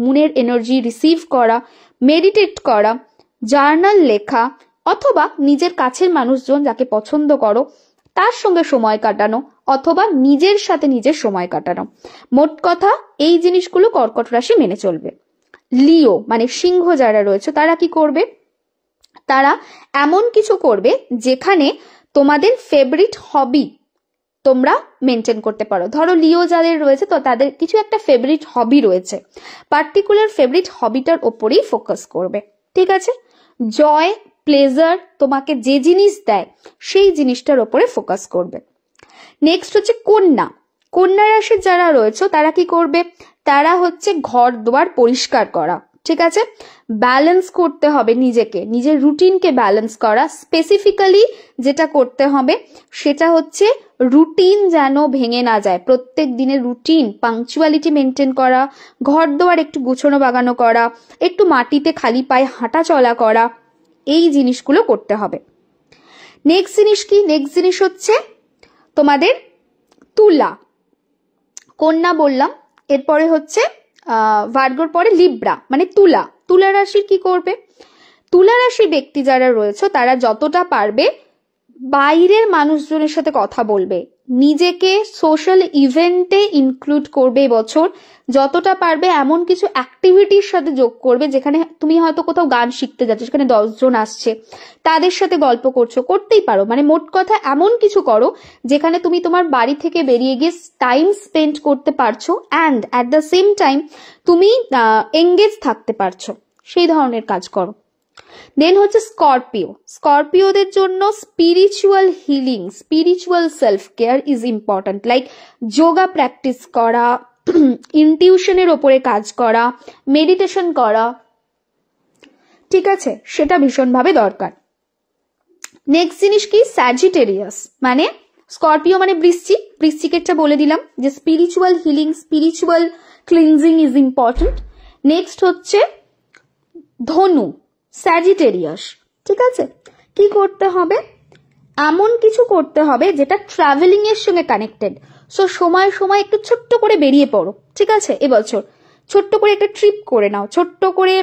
মুনের এনার্জি রিসিভ করা, মেডিটেট করা, জার্নাল লেখা, অথবা নিজের কাছের মানুষজন যাকে পছন্দ করো তার সঙ্গে সময় কাটানো, অথবা নিজের সাথে নিজের সময় কাটানো। মোট কথা এই জিনিসগুলো কর্কট রাশি মেনে চলবে। লিও মানে সিংহ যারা রয়েছে তারা কি করবে? তারা এমন কিছু করবে যেখানে তোমাদের ফেভারিট হবি তোমরা মেনটেন করতে পারো। ধরো লিও যাদের রয়েছে তো তাদের কিছু একটা ফেভারিট হবি রয়েছে, পার্টিকুলার ফেভারিট হবিটার ওপরেই ফোকাস করবে। ঠিক আছে, জয় প্লেজার তোমাকে যে জিনিস দেয় সেই জিনিসটার ওপরে ফোকাস করবে। নেক্সট হচ্ছে কন্যা রাশির যারা রয়েছে তারা কি করবে? তারা হচ্ছে ঘর দুয়ার পরিষ্কার করা। ঠিক আছে, ব্যালেন্স করতে হবে নিজেকে, নিজের রুটিনকে ব্যালেন্স করা। স্পেসিফিক্যালি যেটা করতে হবে সেটা হচ্ছে রুটিন যেন ভেঙে না যায়, প্রত্যেক দিনের রুটিন পাংচুয়ালিটি মেনটেন করা, ঘর দুয়ার একটু গুছানো বাগানো করা, একটু মাটিতে খালি পায়ে হাঁটা চলা করা, এই জিনিসগুলো করতে হবে। নেক্সট জিনিস কি? নেক্সট জিনিস হচ্ছে তোমাদের তুলা, কন্যা বললাম, এরপরে হচ্ছে ভার্গোর পরে লিব্রা মানে তুলা রাশির কি করবে? তুলা রাশির ব্যক্তি যারা রয়েছে তারা যতটা পারবে বাইরের মানুষজনের সাথে কথা বলবে, নিজেকে সোশ্যাল ইভেন্টে ইনক্লুড করবে এবছর, যতটা পারবে এমন কিছু অ্যাক্টিভিটির সাথে যোগ করবে যেখানে তুমি হয়তো কোথাও গান শিখতে যাচ্ছ, সেখানে 10 জন আসছে, তাদের সাথে গল্প করতেই পারো। মানে মোট কথা এমন কিছু করো যেখানে তুমি তোমার বাড়ি থেকে বেরিয়ে গিয়ে টাইম স্পেন্ড করতে পারছো and at the same time তুমি এঙ্গেজ থাকতে পারছো, সেই ধরনের কাজ করো। দেন হচ্ছে স্করপিওদের জন্য spiritual healing, spiritual self care is important, like yoga practice করা, ইনটিউশনের ওপরে কাজ করা, মেডিটেশন করা, ঠিক আছে, সেটা ভীষণভাবে দরকার। নেক্সট জিনিস কি, স্যাজিটেরিয়াস মানে স্করপিও মানে বৃশ্চিক, বৃশ্চিকেরটা বলে দিলাম যে spiritual healing, spiritual cleansing is important. Next হচ্ছে ধনু, স্যাজিটেরিয়াস। ঠিক আছে, কি করতে হবে, এমন কিছু করতে হবে যেটা ট্রাভেলিং এর সঙ্গে কানেক্টেড। সো সময় সময় একটু ছোট্ট করে বেরিয়ে পড়ো, ঠিক আছে, এবছর ছোট্ট করে একটা ট্রিপ করে নাও, ছোট্ট করে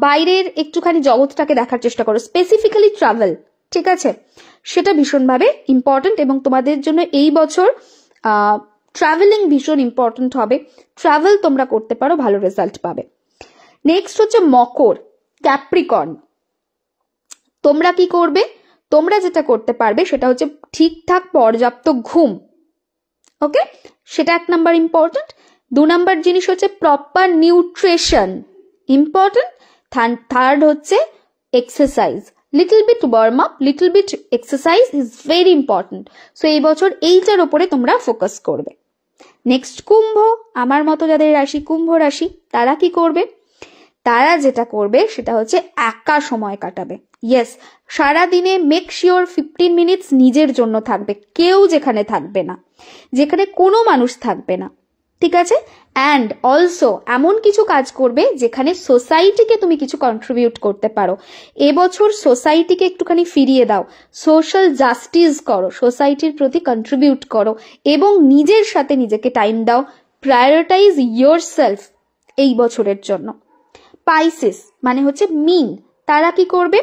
বাইরের একটুখানি জগৎটাকে দেখার চেষ্টা করো, স্পেসিফিক্যালি ট্রাভেল। ঠিক আছে, সেটা ভীষণভাবে ইম্পর্টেন্ট এবং তোমাদের জন্য এই বছর ট্রাভেলিং ভীষণ ইম্পর্টেন্ট হবে। ট্রাভেল তোমরা করতে পারো, ভালো রেজাল্ট পাবে। নেক্সট হচ্ছে মকর, ক্যাপ্রিকর্ন। তোমরা কি করবে, তোমরা যেটা করতে পারবে সেটা হচ্ছে ঠিকঠাক পর্যাপ্ত ঘুম। ওকে, সেটা 1 নাম্বার ইম্পর্টেন্ট। 2 নাম্বার জিনিস হচ্ছে প্রপার নিউট্রিশন, ইম্পর্টেন্ট। থার্ড হচ্ছে exercise, little bit warm up, little bit exercise is very important. So এই বছর এইটার উপরে তোমরা ফোকাস করবে। নেক্সট কুম্ভ, আমার মতো যাদের রাশি কুম্ভ রাশি, তারা কি করবে, তারা যেটা করবে সেটা হচ্ছে একা সময় কাটাবে। ইয়েস, সারাদিনে মেক শিওর 15 মিনিটস নিজের জন্য থাকবে, কেউ যেখানে থাকবে না, যেখানে কোনো মানুষ থাকবে না। ঠিক আছে, অ্যান্ড অলসো এমন কিছু কাজ করবে যেখানে সোসাইটিকে তুমি কিছু কন্ট্রিবিউট করতে পারো। এবছর সোসাইটিকে একটুখানি ফিরিয়ে দাও, সোশ্যাল জাস্টিস করো, সোসাইটির প্রতি কন্ট্রিবিউট করো এবং নিজের সাথে নিজেকে টাইম দাও। প্রায়োরিটাইজ ইয়োরসেলফ এই বছরের জন্য। পাইসিস মানে হচ্ছে মিন, তারা কি করবে,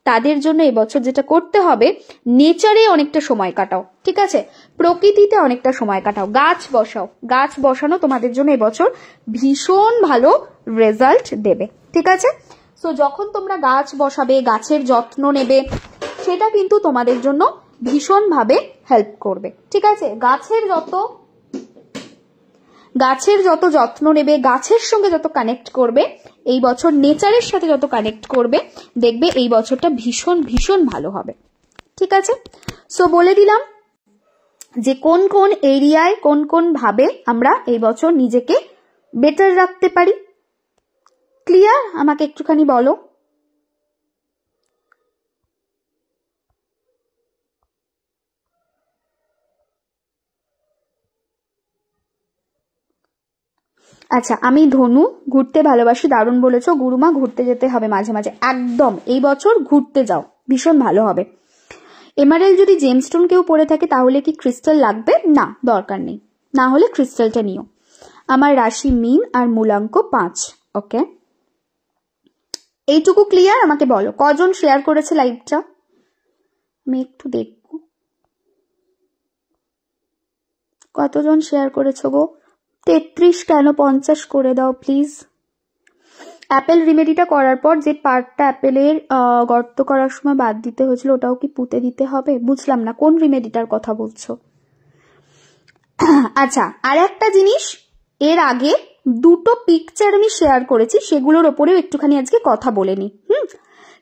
তাদের জন্য এবছর যেটা করতে হবে, নেচারে অনেকটা সময় কাটাও। ঠিক আছে, প্রকৃতিতে অনেকটা সময় কাটাও, গাছ বসাও। গাছ বসানো তোমাদের জন্য এবছর ভীষণ ভালো রেজাল্ট দেবে। ঠিক আছে, সো যখন তোমরা গাছ বসাবে, গাছের যত্ন নেবে, সেটা কিন্তু তোমাদের জন্য ভীষণভাবে হেল্প করবে। ঠিক আছে, গাছের যত যত্ন নেবে, গাছের সঙ্গে যত কানেক্ট করবে, এই বছর নেচারের সাথে যত কানেক্ট করবে, দেখবে এই বছরটা ভীষণ ভীষণ ভালো হবে। ঠিক আছে, সো বলে দিলাম যে কোন কোন এরিয়ায় কোন কোন ভাবে আমরা এই বছর নিজেকে বেটার রাখতে পারি। ক্লিয়ার? আমাকে একটুখানি বলো। আচ্ছা, আমি ধনু, ঘুরতে ভালোবাসি, দারুণ বলেছো গুরুমা, ঘুরতে যেতে হবে মাঝে মাঝে, একদম এই বছর ঘুরতে যাও, ভীষণ ভালো হবে। এমারেল যদি জেমস্টোন কেউ পড়ে থাকে তাহলে কি ক্রিস্টাল লাগবে? না, দরকার নেই, না হলে ক্রিস্টালটা নিও। আমার রাশি মিন আর মূলাঙ্ক 5। ওকে, এইটুকু ক্লিয়ার? আমাকে বলো কজন শেয়ার করেছে লাইভটা, আমি একটু দেখব কতজন শেয়ার করেছো গো। 33 কেন, 50 করে দাও প্লিজ। অ্যাপেল রিমেডিটা করার পর যে পার্টটা অ্যাপেলের গর্ত করার সময় বাদ দিতে হয়েছিল, ওটাও কি পুঁতে দিতে হবে? বুঝলাম না কোন রিমেডিটার কথা বলছো। আচ্ছা, আর একটা জিনিস, এর আগে 2টো পিকচার আমি শেয়ার করেছি, সেগুলোর ওপরেও একটুখানি আজকে কথা বলে নি।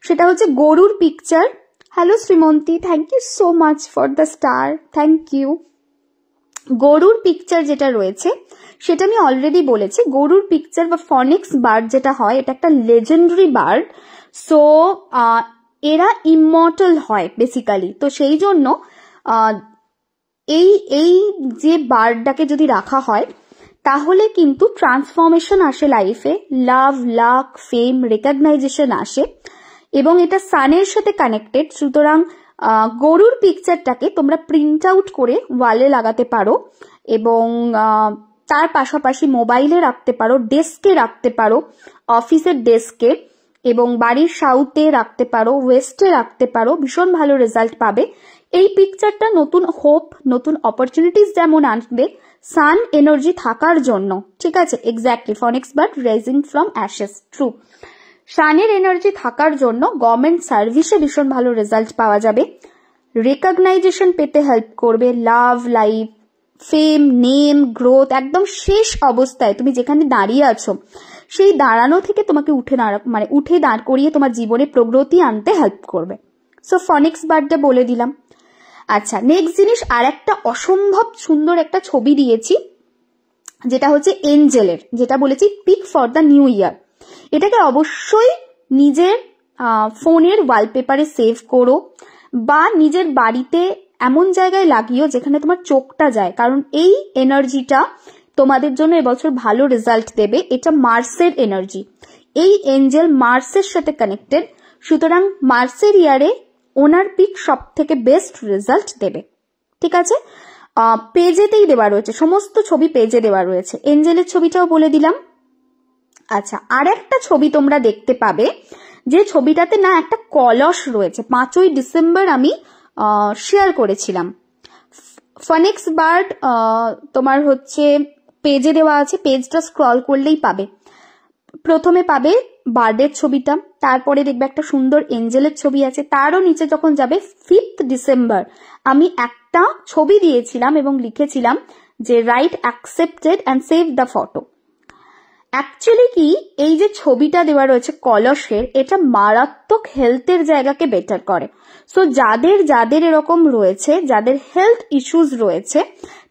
সেটা হচ্ছে গরুর picture. Hello Srimanti, thank you so much for the star, thank you. গরুর পিকচার যেটা রয়েছে সেটা আমি অলরেডি বলেছি, গরুর পিকচার বা ফনিক্স বার্ড যেটা হয়, এটা একটা লেজেন্ডারি বার্ড। সো এরা ইমমর্টাল হয় বেসিক্যালি, তো সেই জন্য এই যে বার্ডটাকে যদি রাখা হয় তাহলে কিন্তু ট্রান্সফরমেশন আসে লাইফে, লাভ, লাক, ফেম, রেকগনাইজেশন আসে এবং এটা সানের সাথে কানেক্টেড। সুতরাং গরুর পিকচারটাকে তোমরা প্রিন্ট আউট করে ওয়ালে লাগাতে পারো এবং তার পাশাপাশি মোবাইলে রাখতে পারো, ডেস্কে রাখতে পারো, অফিসের ডেস্কে, এবং বাড়ির সাউথে রাখতে পারো, ওয়েস্টে রাখতে পারো, ভীষণ ভালো রেজাল্ট পাবে। এই পিকচারটা নতুন হোপ, নতুন অপরচুনিটিস যেমন আনবে, সান এনার্জি থাকার জন্য। ঠিক আছে, exactly, phoenix bird rising from ashes, true. সানের এনার্জি থাকার জন্য গভর্নমেন্ট সার্ভিসে ভীষণ ভালো রেজাল্ট পাওয়া যাবে, রেকগনাইজেশন পেতে হেল্প করবে, লাভ, লাইফ, ফেম, নেম, গ্রোথ, একদম শেষ অবস্থায় তুমি যেখানে দাঁড়িয়ে আছো সেই দাঁড়ানো থেকে তোমাকে উঠে দাঁড় করিয়ে তোমার জীবনে প্রগতি আনতে হেল্প করবে। সো ফনিক্স বার্ডটা বলে দিলাম। আচ্ছা, নেক্সট জিনিস, আর একটা অসম্ভব সুন্দর একটা ছবি দিয়েছি যেটা হচ্ছে এঞ্জেলের, যেটা বলেছি pick for the new year. এটাকে অবশ্যই নিজের ফোনের ওয়ালপেপারে সেভ করো, বা নিজের বাড়িতে এমন জায়গায় লাগিও যেখানে তোমার চোখটা যায়, কারণ এই এনার্জিটা তোমাদের জন্য এবছর ভালো রেজাল্ট দেবে। এটা মার্সের এনার্জি, এই এঞ্জেল মার্সের সাথে কানেক্টেড, সুতরাং মার্সের ইয়ারে ওনার পিক সব থেকে বেস্ট রেজাল্ট দেবে। ঠিক আছে, পেজেতেই দেওয়া রয়েছে, সমস্ত ছবি পেজে দেওয়া রয়েছে। এঞ্জেলের ছবিটাও বলে দিলাম। আচ্ছা, আর একটা ছবি তোমরা দেখতে পাবে, যে ছবিটাতে না একটা কলস রয়েছে, 5ই ডিসেম্বর আমি শেয়ার করেছিলাম। ফনিক্স বার্ড তোমার হচ্ছে পেজে দেওয়া আছে, পেজটা স্ক্রল করলেই পাবে। প্রথমে পাবে বার্ডের ছবিটা, তারপরে দেখবে একটা সুন্দর এঞ্জেলের ছবি আছে, তারও নিচে যখন যাবে 5th ডিসেম্বর আমি একটা ছবি দিয়েছিলাম এবং লিখেছিলাম যে right accepted and save the photo. Actually কি, এই যে ছবিটা দেওয়া রয়েছে কলসের, এটা মারাত্মক হেলথের জায়গাকে বেটার করে। সো যাদের এরকম রয়েছে, যাদের হেলথ ইস্যুস রয়েছে,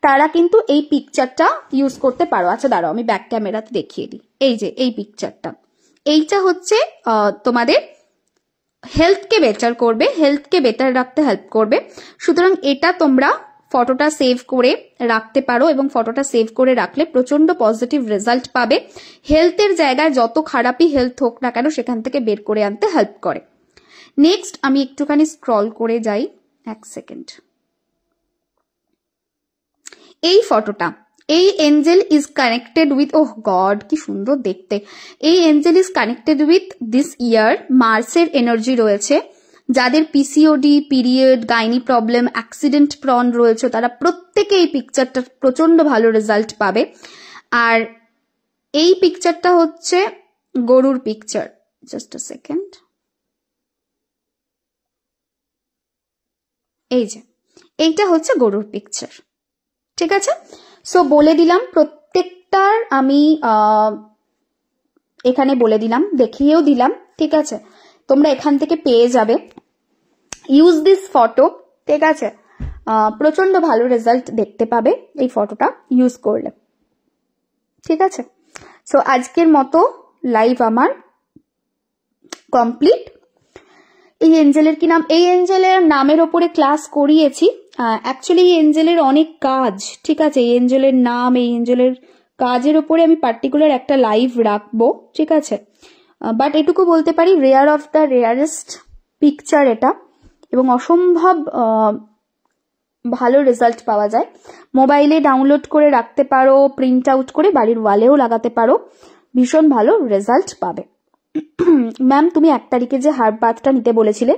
তারা কিন্তু এই পিকচারটা ইউজ করতে পারো। আচ্ছা দাঁড়াও, আমি ব্যাক ক্যামেরাতে দেখিয়ে দিই। এই যে এই পিকচারটা, এইটা হচ্ছে তোমাদের হেলথকে বেটার করবে, হেলথকে বেটার রাখতে হেল্প করবে। সুতরাং এটা তোমরা ফটোটা সেভ করে রাখতে পারো, এবং ফটোটা সেভ করে রাখলে প্রচন্ড পজিটিভ রেজাল্ট পাবে। হেলথের জায়গায় যত খারাপই হেলথ হোক না কেন, সেখান থেকে বের করে আনতে হেল্প করে। নেক্সট আমি একটুখানি স্ক্রল করে যাই, 1 সেকেন্ড। এই ফটোটা, এই angel is connected with, oh god কি সুন্দর দেখতে, এই angel is connected with this year মার্সের এনার্জি রয়েছে। যাদের PCOD, period, gynae problem, accident prone রয়েছে, তারা প্রত্যেকে এই পিকচারটা প্রচন্ড ভালো রেজাল্ট পাবে। আর এই পিকচারটা হচ্ছে গরুর পিকচার, জাস্ট আ সেকেন্ড। এই যে এইটা হচ্ছে গরুর পিকচার। ঠিক আছে, সো বলে দিলাম প্রত্যেকটার, আমি এখানে বলে দিলাম, দেখিয়েও দিলাম। ঠিক আছে, তোমরা এখান থেকে পেয়ে যাবে। Use this photo. ঠিক আছে, প্রচন্ড ভালো রেজাল্ট দেখতে পাবে এই ফটোটা ইউজ করলে। ঠিক আছে, সো আজকের মতো লাইভ আমার কমপ্লিট। এই এঞ্জেলের কি নাম, এই এঞ্জেলের নামের ওপরে ক্লাস করিয়েছি। অ্যাকচুয়ালি এই এঞ্জেলের অনেক কাজ, ঠিক আছে, এই এঞ্জেলের নাম, এই এঞ্জেলের কাজের ওপরে আমি পার্টিকুলার একটা লাইভ রাখবো। ঠিক আছে, বাট এটুকু বলতে পারি, rare of the rarest picture এটা, এবং অসম্ভব ভালো রেজাল্ট পাওয়া যায়। মোবাইলে ডাউনলোড করে রাখতে পারো, প্রিন্ট আউট করে বাড়ির ওয়ালেও লাগাতে পারো, ভীষণ ভালো রেজাল্ট পাবে। ম্যাম তুমি 1 তারিখে যে হার্ব বাথটা নিতে বলেছিলে,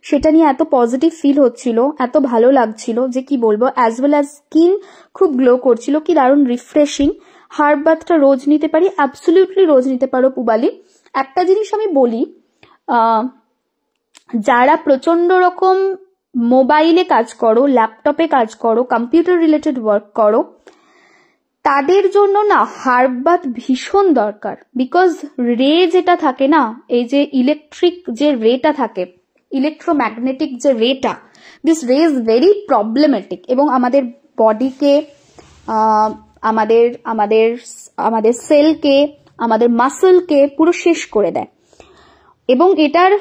সেটা নিয়ে এত পজিটিভ ফিল হচ্ছিল, এত ভালো লাগছিল যে কি বলবো, অ্যাজ ওয়েল অ্যাজ স্কিন খুব গ্লো করছিল, কি দারুণ রিফ্রেশিং। হার্ব বাথটা রোজ নিতে পারি, অ্যাবসলিউটলি রোজ নিতে পারো পুবালি। একটা জিনিস আমি বলি, যারা প্রচন্ড রকম মোবাইলে কাজ করো, ল্যাপটপে কাজ করো, কম্পিউটার রিলেটেড ওয়ার্ক করো, তাদের জন্য না হার্ব বাথ ভীষণ দরকার। বিকজ রে যেটা থাকে না, এই যে ইলেকট্রিক যে রেটা থাকে, ইলেকট্রোম্যাগনেটিক যে রেটা, দিস রে ইজ ভেরি প্রবলেমেটিক, এবং আমাদের বডিকে, আমাদের আমাদের আমাদের সেলকে, আমাদের মাসলকে পুরো শেষ করে দেয়, এবং এটার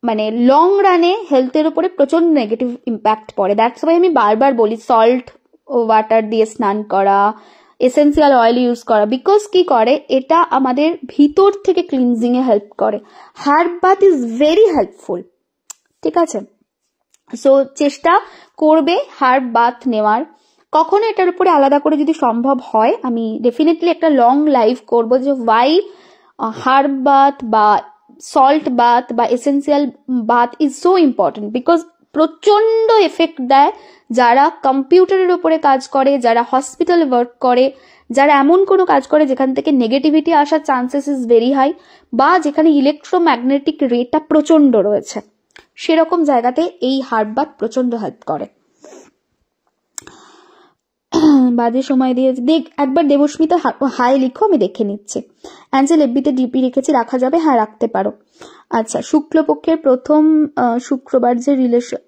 মানে লং রানে হেলথের উপরে প্রচন্ড নেগেটিভ ইম্প্যাক্ট পড়ে। দ্যাটস ওয়াই আমি বারবার বলি সল্ট ওয়াটার দিয়ে স্নান করা, এসেন্সিয়াল অয়েল ইউজ করা, বিকজ কি করে, এটা আমাদের ভিতর থেকে ক্লিনজিং এ হেল্প করে। Herb bath is very helpful. ঠিক আছে, সো চেষ্টা করবে হার্ব বাথ নেওয়ার। কখনো এটার উপরে আলাদা করে যদি সম্ভব হয়, আমি ডেফিনেটলি একটা লং লাইভ করব যে ওয়াই হার্ব বাথ বা সল্ট বাথ বা essential bath is so important, because প্রচন্ড এফেক্ট দেয় যারা কম্পিউটারের উপরে কাজ করে, যারা হসপিটালে ওয়ার্ক করে, যারা এমন কোনো কাজ করে যেখান থেকে নেগেটিভিটি আসার চান্সেস ইজ ভেরি হাই, বা যেখানে ইলেকট্রোম্যাগনেটিক রেটা প্রচন্ড রয়েছে, সেরকম জায়গাতে এই হার্ব বাথ প্রচন্ড হেল্প করে। বাজে সময় দিয়ে দেখ একবার দেবস্মিতা হাই লিখো, আমি দেখে নিচ্ছি। অ্যাঞ্জেল এফবিতে ডিপি রেখেছি, রাখা যাবে? হ্যাঁ রাখতে পারো। আচ্ছা, শুক্লপক্ষের প্রথম শুক্রবার যে রিলেশন,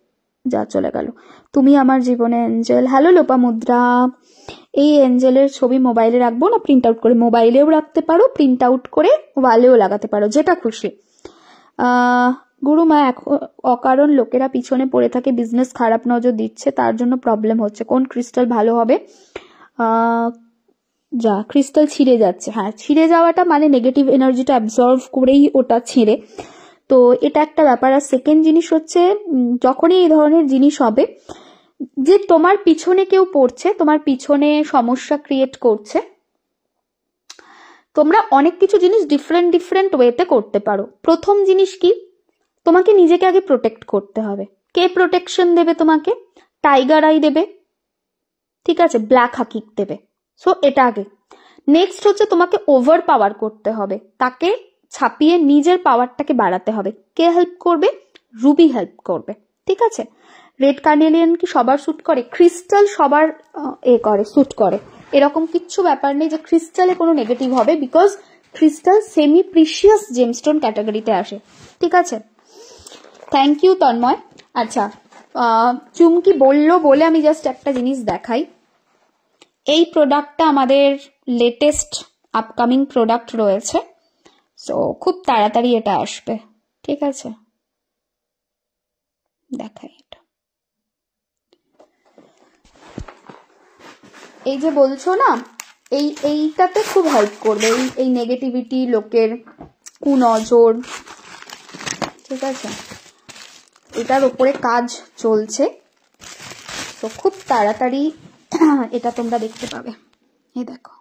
যা চলে গেল, তুমি আমার জীবনে এঞ্জেল। হ্যালো লোপামুদ্রা, এই এঞ্জেলের ছবি মোবাইলে রাখবো না প্রিন্ট আউট করে? মোবাইলেও রাখতে পারো, প্রিন্ট আউট করে ওয়ালেও লাগাতে পারো, যেটা খুশি। গুরুমা, অকারণ লোকেরা পিছনে পড়ে থাকে, বিজনেস খারাপ নজর দিচ্ছে, তার জন্য প্রবলেম হচ্ছে, কোন ক্রিস্টাল ভালো হবে? যা ক্রিস্টাল ছিঁড়ে যাচ্ছে, হ্যাঁ ছিঁড়ে যাওয়াটা মানে নেগেটিভ এনার্জিটা অ্যাবজর্ভ করেই ওটা ছিঁড়ে, তো এটা একটা ব্যাপার। আর সেকেন্ড জিনিস হচ্ছে, যখনই এই ধরনের জিনিস হবে যে তোমার পিছনে কেউ পড়ছে, তোমার পিছনে সমস্যা ক্রিয়েট করছে, তোমরা অনেক কিছু জিনিস ডিফারেন্ট ওয়েতে করতে পারো। প্রথম জিনিস কি, তোমাকে নিজেকে আগে প্রোটেক্ট করতে হবে। কে প্রোটেকশন দেবে তোমাকে? টাইগার আই দেবে, ঠিক আছে, ব্ল্যাক হাকিক দেবে। সো এটা আগে। নেক্সট হচ্ছে তোমাকে ওভার পাওয়ার করতে হবে, তাকে ছাপিয়ে নিজের পাওয়ারটাকে বাড়াতে হবে। কে হেল্প করবে? রুবি হেল্প করবে, ঠিক আছে। রেড কার্নেলিয়ান কি সবার স্যুট করে? ক্রিস্টাল সবার স্যুট করে, এরকম কিচ্ছু ব্যাপার নেই যে ক্রিস্টালে কোনো নেগেটিভ হবে, because crystal semi precious gemstone ক্যাটাগরিতে আসে, ঠিক আছে। Thank you Tanmoy. আচ্ছা, চুমকি বললো বলে আমি জাস্ট একটা জিনিস দেখাই। এই প্রোডাক্টটা আমাদের লেটেস্ট আপকামিং প্রোডাক্ট রয়েছে, সো খুব তাড়াতাড়ি এটা আসবে, ঠিক আছে। দেখাই এটা, এই যে বলছো না, এইটাতে খুব হেল্প করবে, এই নেগেটিভিটি, লোকের কুনজর, ঠিক আছে, এটার উপরে কাজ চলছে, তো খুব তাড়াতাড়ি এটা তোমরা দেখতে পাবে। এই দেখো,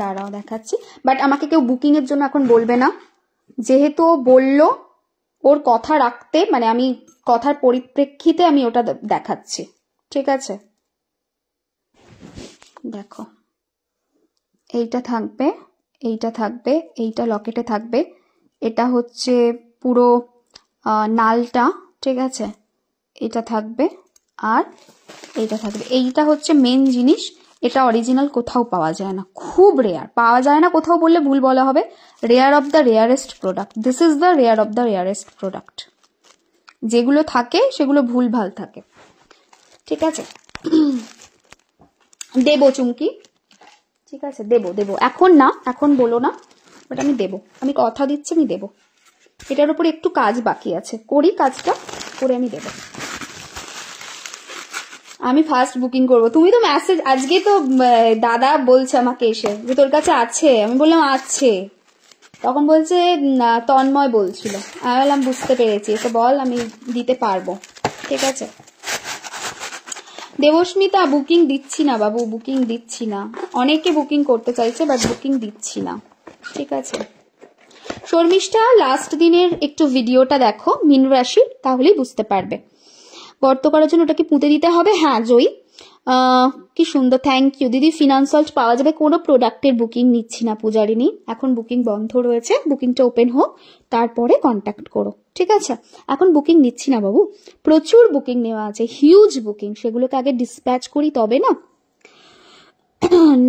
দাঁড়াও দেখাচ্ছি, বাট আমাকে কেউ বুকিং এর জন্য এখন বলবে না, যেহেতু বললো ওর কথা রাখতে, মানে আমি কথার পরিপ্রেক্ষিতে আমি ওটা দেখাচ্ছি, ঠিক আছে। দেখো, এইটা থাকবে, এইটা থাকবে, এইটা লকেটে থাকবে, এটা হচ্ছে পুরো নালটা, ঠিক আছে, এটা থাকবে, আর এইটা থাকবে। এইটা হচ্ছে মেন জিনিস, এটা অরিজিনাল কোথাও পাওয়া যায় না, খুব রেয়ার, পাওয়া যায় না কোথাও বললে ভুল বলা হবে, rare of the rarest product, this is the rare of the rarest product. যেগুলো থাকে সেগুলো ভুল ভাল থাকে, ঠিক আছে। দেবো চুমকি, ঠিক আছে, দেবো, এখন না, এখন বলো না, বাট আমি দেবো, আমি কথা দিচ্ছি আমি দেবো। এটার উপরে একটু কাজ বাকি আছে, করি কাজটা করে আমি দেবো। আমি ফার্স্ট বুকিং করবো। তুমি তো মেসেজ, আজকে তো দাদা বলছে আমাকে এসে যে তোর কাছে আছে, আমি বললাম আছে, তখন বলছে তন্ময় বলছিল, আমি বললাম বুঝতে পেরেছি, এসে বল, আমি দিতে পারবো, ঠিক আছে। দেবস্মিতা, বুকিং দিচ্ছি না বাবু, বুকিং দিচ্ছি না, অনেকে বুকিং করতে চাইছে বাট বুকিং দিচ্ছি না, ঠিক আছে। শর্মিষ্ঠা, লাস্ট দিনের একটু ভিডিওটা দেখো মীন রাশির, তাহলেই বুঝতে পারবে। গর্ত করার জন্য ওটাকে পুঁতে দিতে হবে, হ্যাঁ জয়ী, কি সুন্দর, থ্যাংক ইউ দিদি। ফিনান্স সল্ট পাওয়া যাবে? কোনো প্রোডাক্টের বুকিং নিচ্ছি না পূজারিনী, এখন বুকিং বন্ধ রয়েছে, বুকিংটা ওপেন হোক তারপরে কন্ট্যাক্ট করো, ঠিক আছে। এখন বুকিং নিচ্ছি না বাবু, প্রচুর বুকিং নেওয়া আছে, হিউজ বুকিং, সেগুলোকে আগে ডিসপ্যাচ করি তবে না।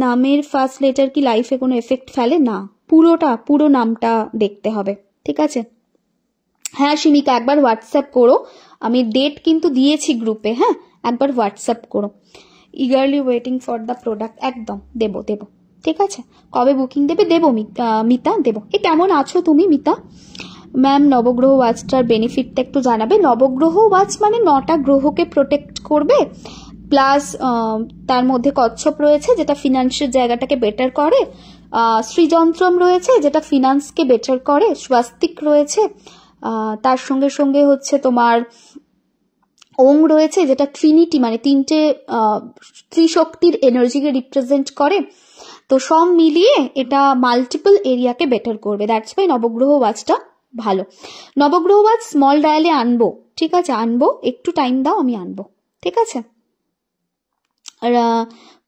নামের ফার্স্ট লেটার কি লাইফে কোনো এফেক্ট ফেলে? না, পুরো নামটা দেখতে হবে, ঠিক আছে। হ্যাঁ শিমিকা, একবার হোয়াটসঅ্যাপ করো, আমি ডেট কিন্তু দিয়েছি গ্রুপে, হ্যাঁ একবার হোয়াটসঅ্যাপ করো। Eagerly waiting for the product, একদম দেবো, ঠিক আছে। কবে বুকিং দেবে? দেবো মিতা, দেবো। কেমন আছো তুমি মিতা? ম্যাম, নবগ্রহ ওয়াচটার বেনিফিটটা একটু জানাবে। নবগ্রহ ওয়াচ মানে 9টা গ্রহকে প্রোটেক্ট করবে, প্লাস তার মধ্যে কচ্ছপ রয়েছে যেটা ফিনান্সের জায়গাটাকে বেটার করে, শ্রীযন্ত্রম রয়েছে যেটা ফিনান্সকে বেটার করে, স্বাস্তিক রয়েছে, তার সঙ্গে সঙ্গে হচ্ছে তোমার ওং রয়েছে যেটা ট্রিনিটি মানে 3টে ত্রিশক্তির এনার্জিকে রিপ্রেজেন্ট করে, তো সব মিলিয়ে এটা মাল্টিপল এরিয়াকে বেটার করবে, দ্যাটস ওয়াই নবগ্রহ ওয়াচটা ভালো। নবগ্রহ ওয়াচ স্মল ডায়ালে আনবো, ঠিক আছে, আনবো, একটু টাইম দাও, আমি আনবো, ঠিক আছে।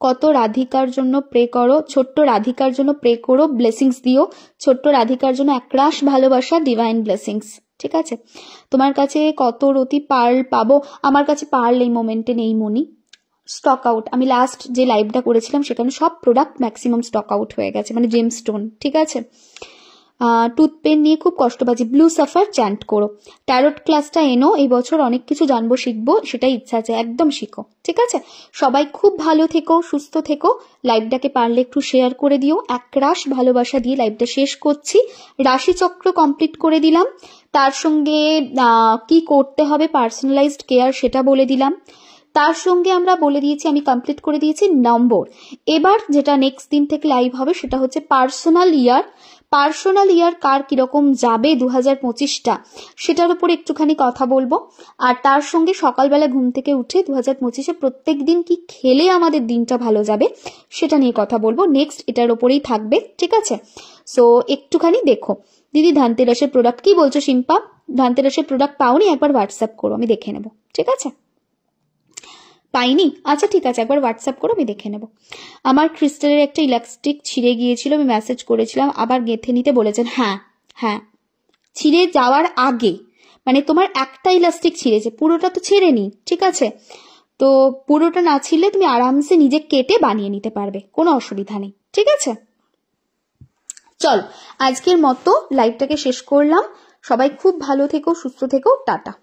কত রাধিকার জন্য প্রে করো, ছোট্ট রাধিকার জন্য প্রে করো, ব্লেসিংস দিও, ছোট্ট রাধিকার জন্য একরাশ ভালোবাসা, ডিভাইন ব্লেসিংস, ঠিক আছে। তোমার কাছে কত রতি পার্ল পাবো? আমার কাছে পার্ল এই মোমেন্টে নেই মনি, স্টক আউট। আমি লাস্ট যে লাইভটা করেছিলাম সেখানে সব প্রোডাক্ট ম্যাক্সিমাম স্টক আউট হয়ে গেছে, মানে জেমস্টোন, ঠিক আছে। টুথ পেন নিয়ে খুব কষ্ট পাচ্ছি, ব্লু সাফার চ্যান্ট করো। ট্যারোট ক্লাসটা এনো, এই বছর অনেক কিছু জানবো, শিখবো, সেটাই ইচ্ছা আছে, একদম শিখো, ঠিক আছে? সবাই খুব ভালো থেকো, সুস্থ থেকো। লাইভটাকে পারলে একটু শেয়ার করে দিও। একরাশ ভালোবাসা দিয়ে লাইভটা শেষ করছি। রাশিচক্র কমপ্লিট করে দিলাম, তার সঙ্গে কি করতে হবে পার্সোনালাইজড কেয়ার সেটা বলে দিলাম, তার সঙ্গে আমরা বলে দিয়েছি, আমি কমপ্লিট করে দিয়েছি নম্বর। এবার যেটা নেক্সট দিন থেকে লাইভ হবে সেটা হচ্ছে পার্সোনাল ইয়ার কার কিরকম যাবে 2025টা, সেটার উপর একটুখানি কথা বলবো। আর তার সঙ্গে সকালবেলা ঘুম থেকে উঠে 2025-এ প্রত্যেক দিন কি খেলে আমাদের দিনটা ভালো যাবে সেটা নিয়ে কথা বলবো। নেক্সট এটার ওপরেই থাকবে, ঠিক আছে? সো একটুখানি দেখো। দিদি ধানতেরাসের প্রোডাক্ট কি বলছো শিম্পা? ধানতেরাসের প্রোডাক্ট পাওনি? একবার হোয়াটসঅ্যাপ করো, আমি দেখে নেব, ঠিক আছে? পাইনি? আচ্ছা ঠিক আছে, একবার হোয়াটসঅ্যাপ করো, আমি দেখে নেব। আমার ক্রিস্টালের একটা ইলাস্টিক ছিঁড়ে গিয়েছিল, আমি মেসেজ করেছিলাম, আবার গেঁথে নিতে বলেছেন। হ্যাঁ, ছিঁড়ে যাওয়ার আগে, মানে তোমার একটা ইলাস্টিক ছিঁড়েছে, পুরোটা তো ছেড়েনি, ঠিক আছে? তো পুরোটা না ছিঁড়লে তুমি আরামসে নিজে কেটে বানিয়ে নিতে পারবে, কোনো অসুবিধা নেই, ঠিক আছে? চল আজকের মতো লাইভটাকে শেষ করলাম। সবাই খুব ভালো থেকো, সুস্থ থেকো, টাটা।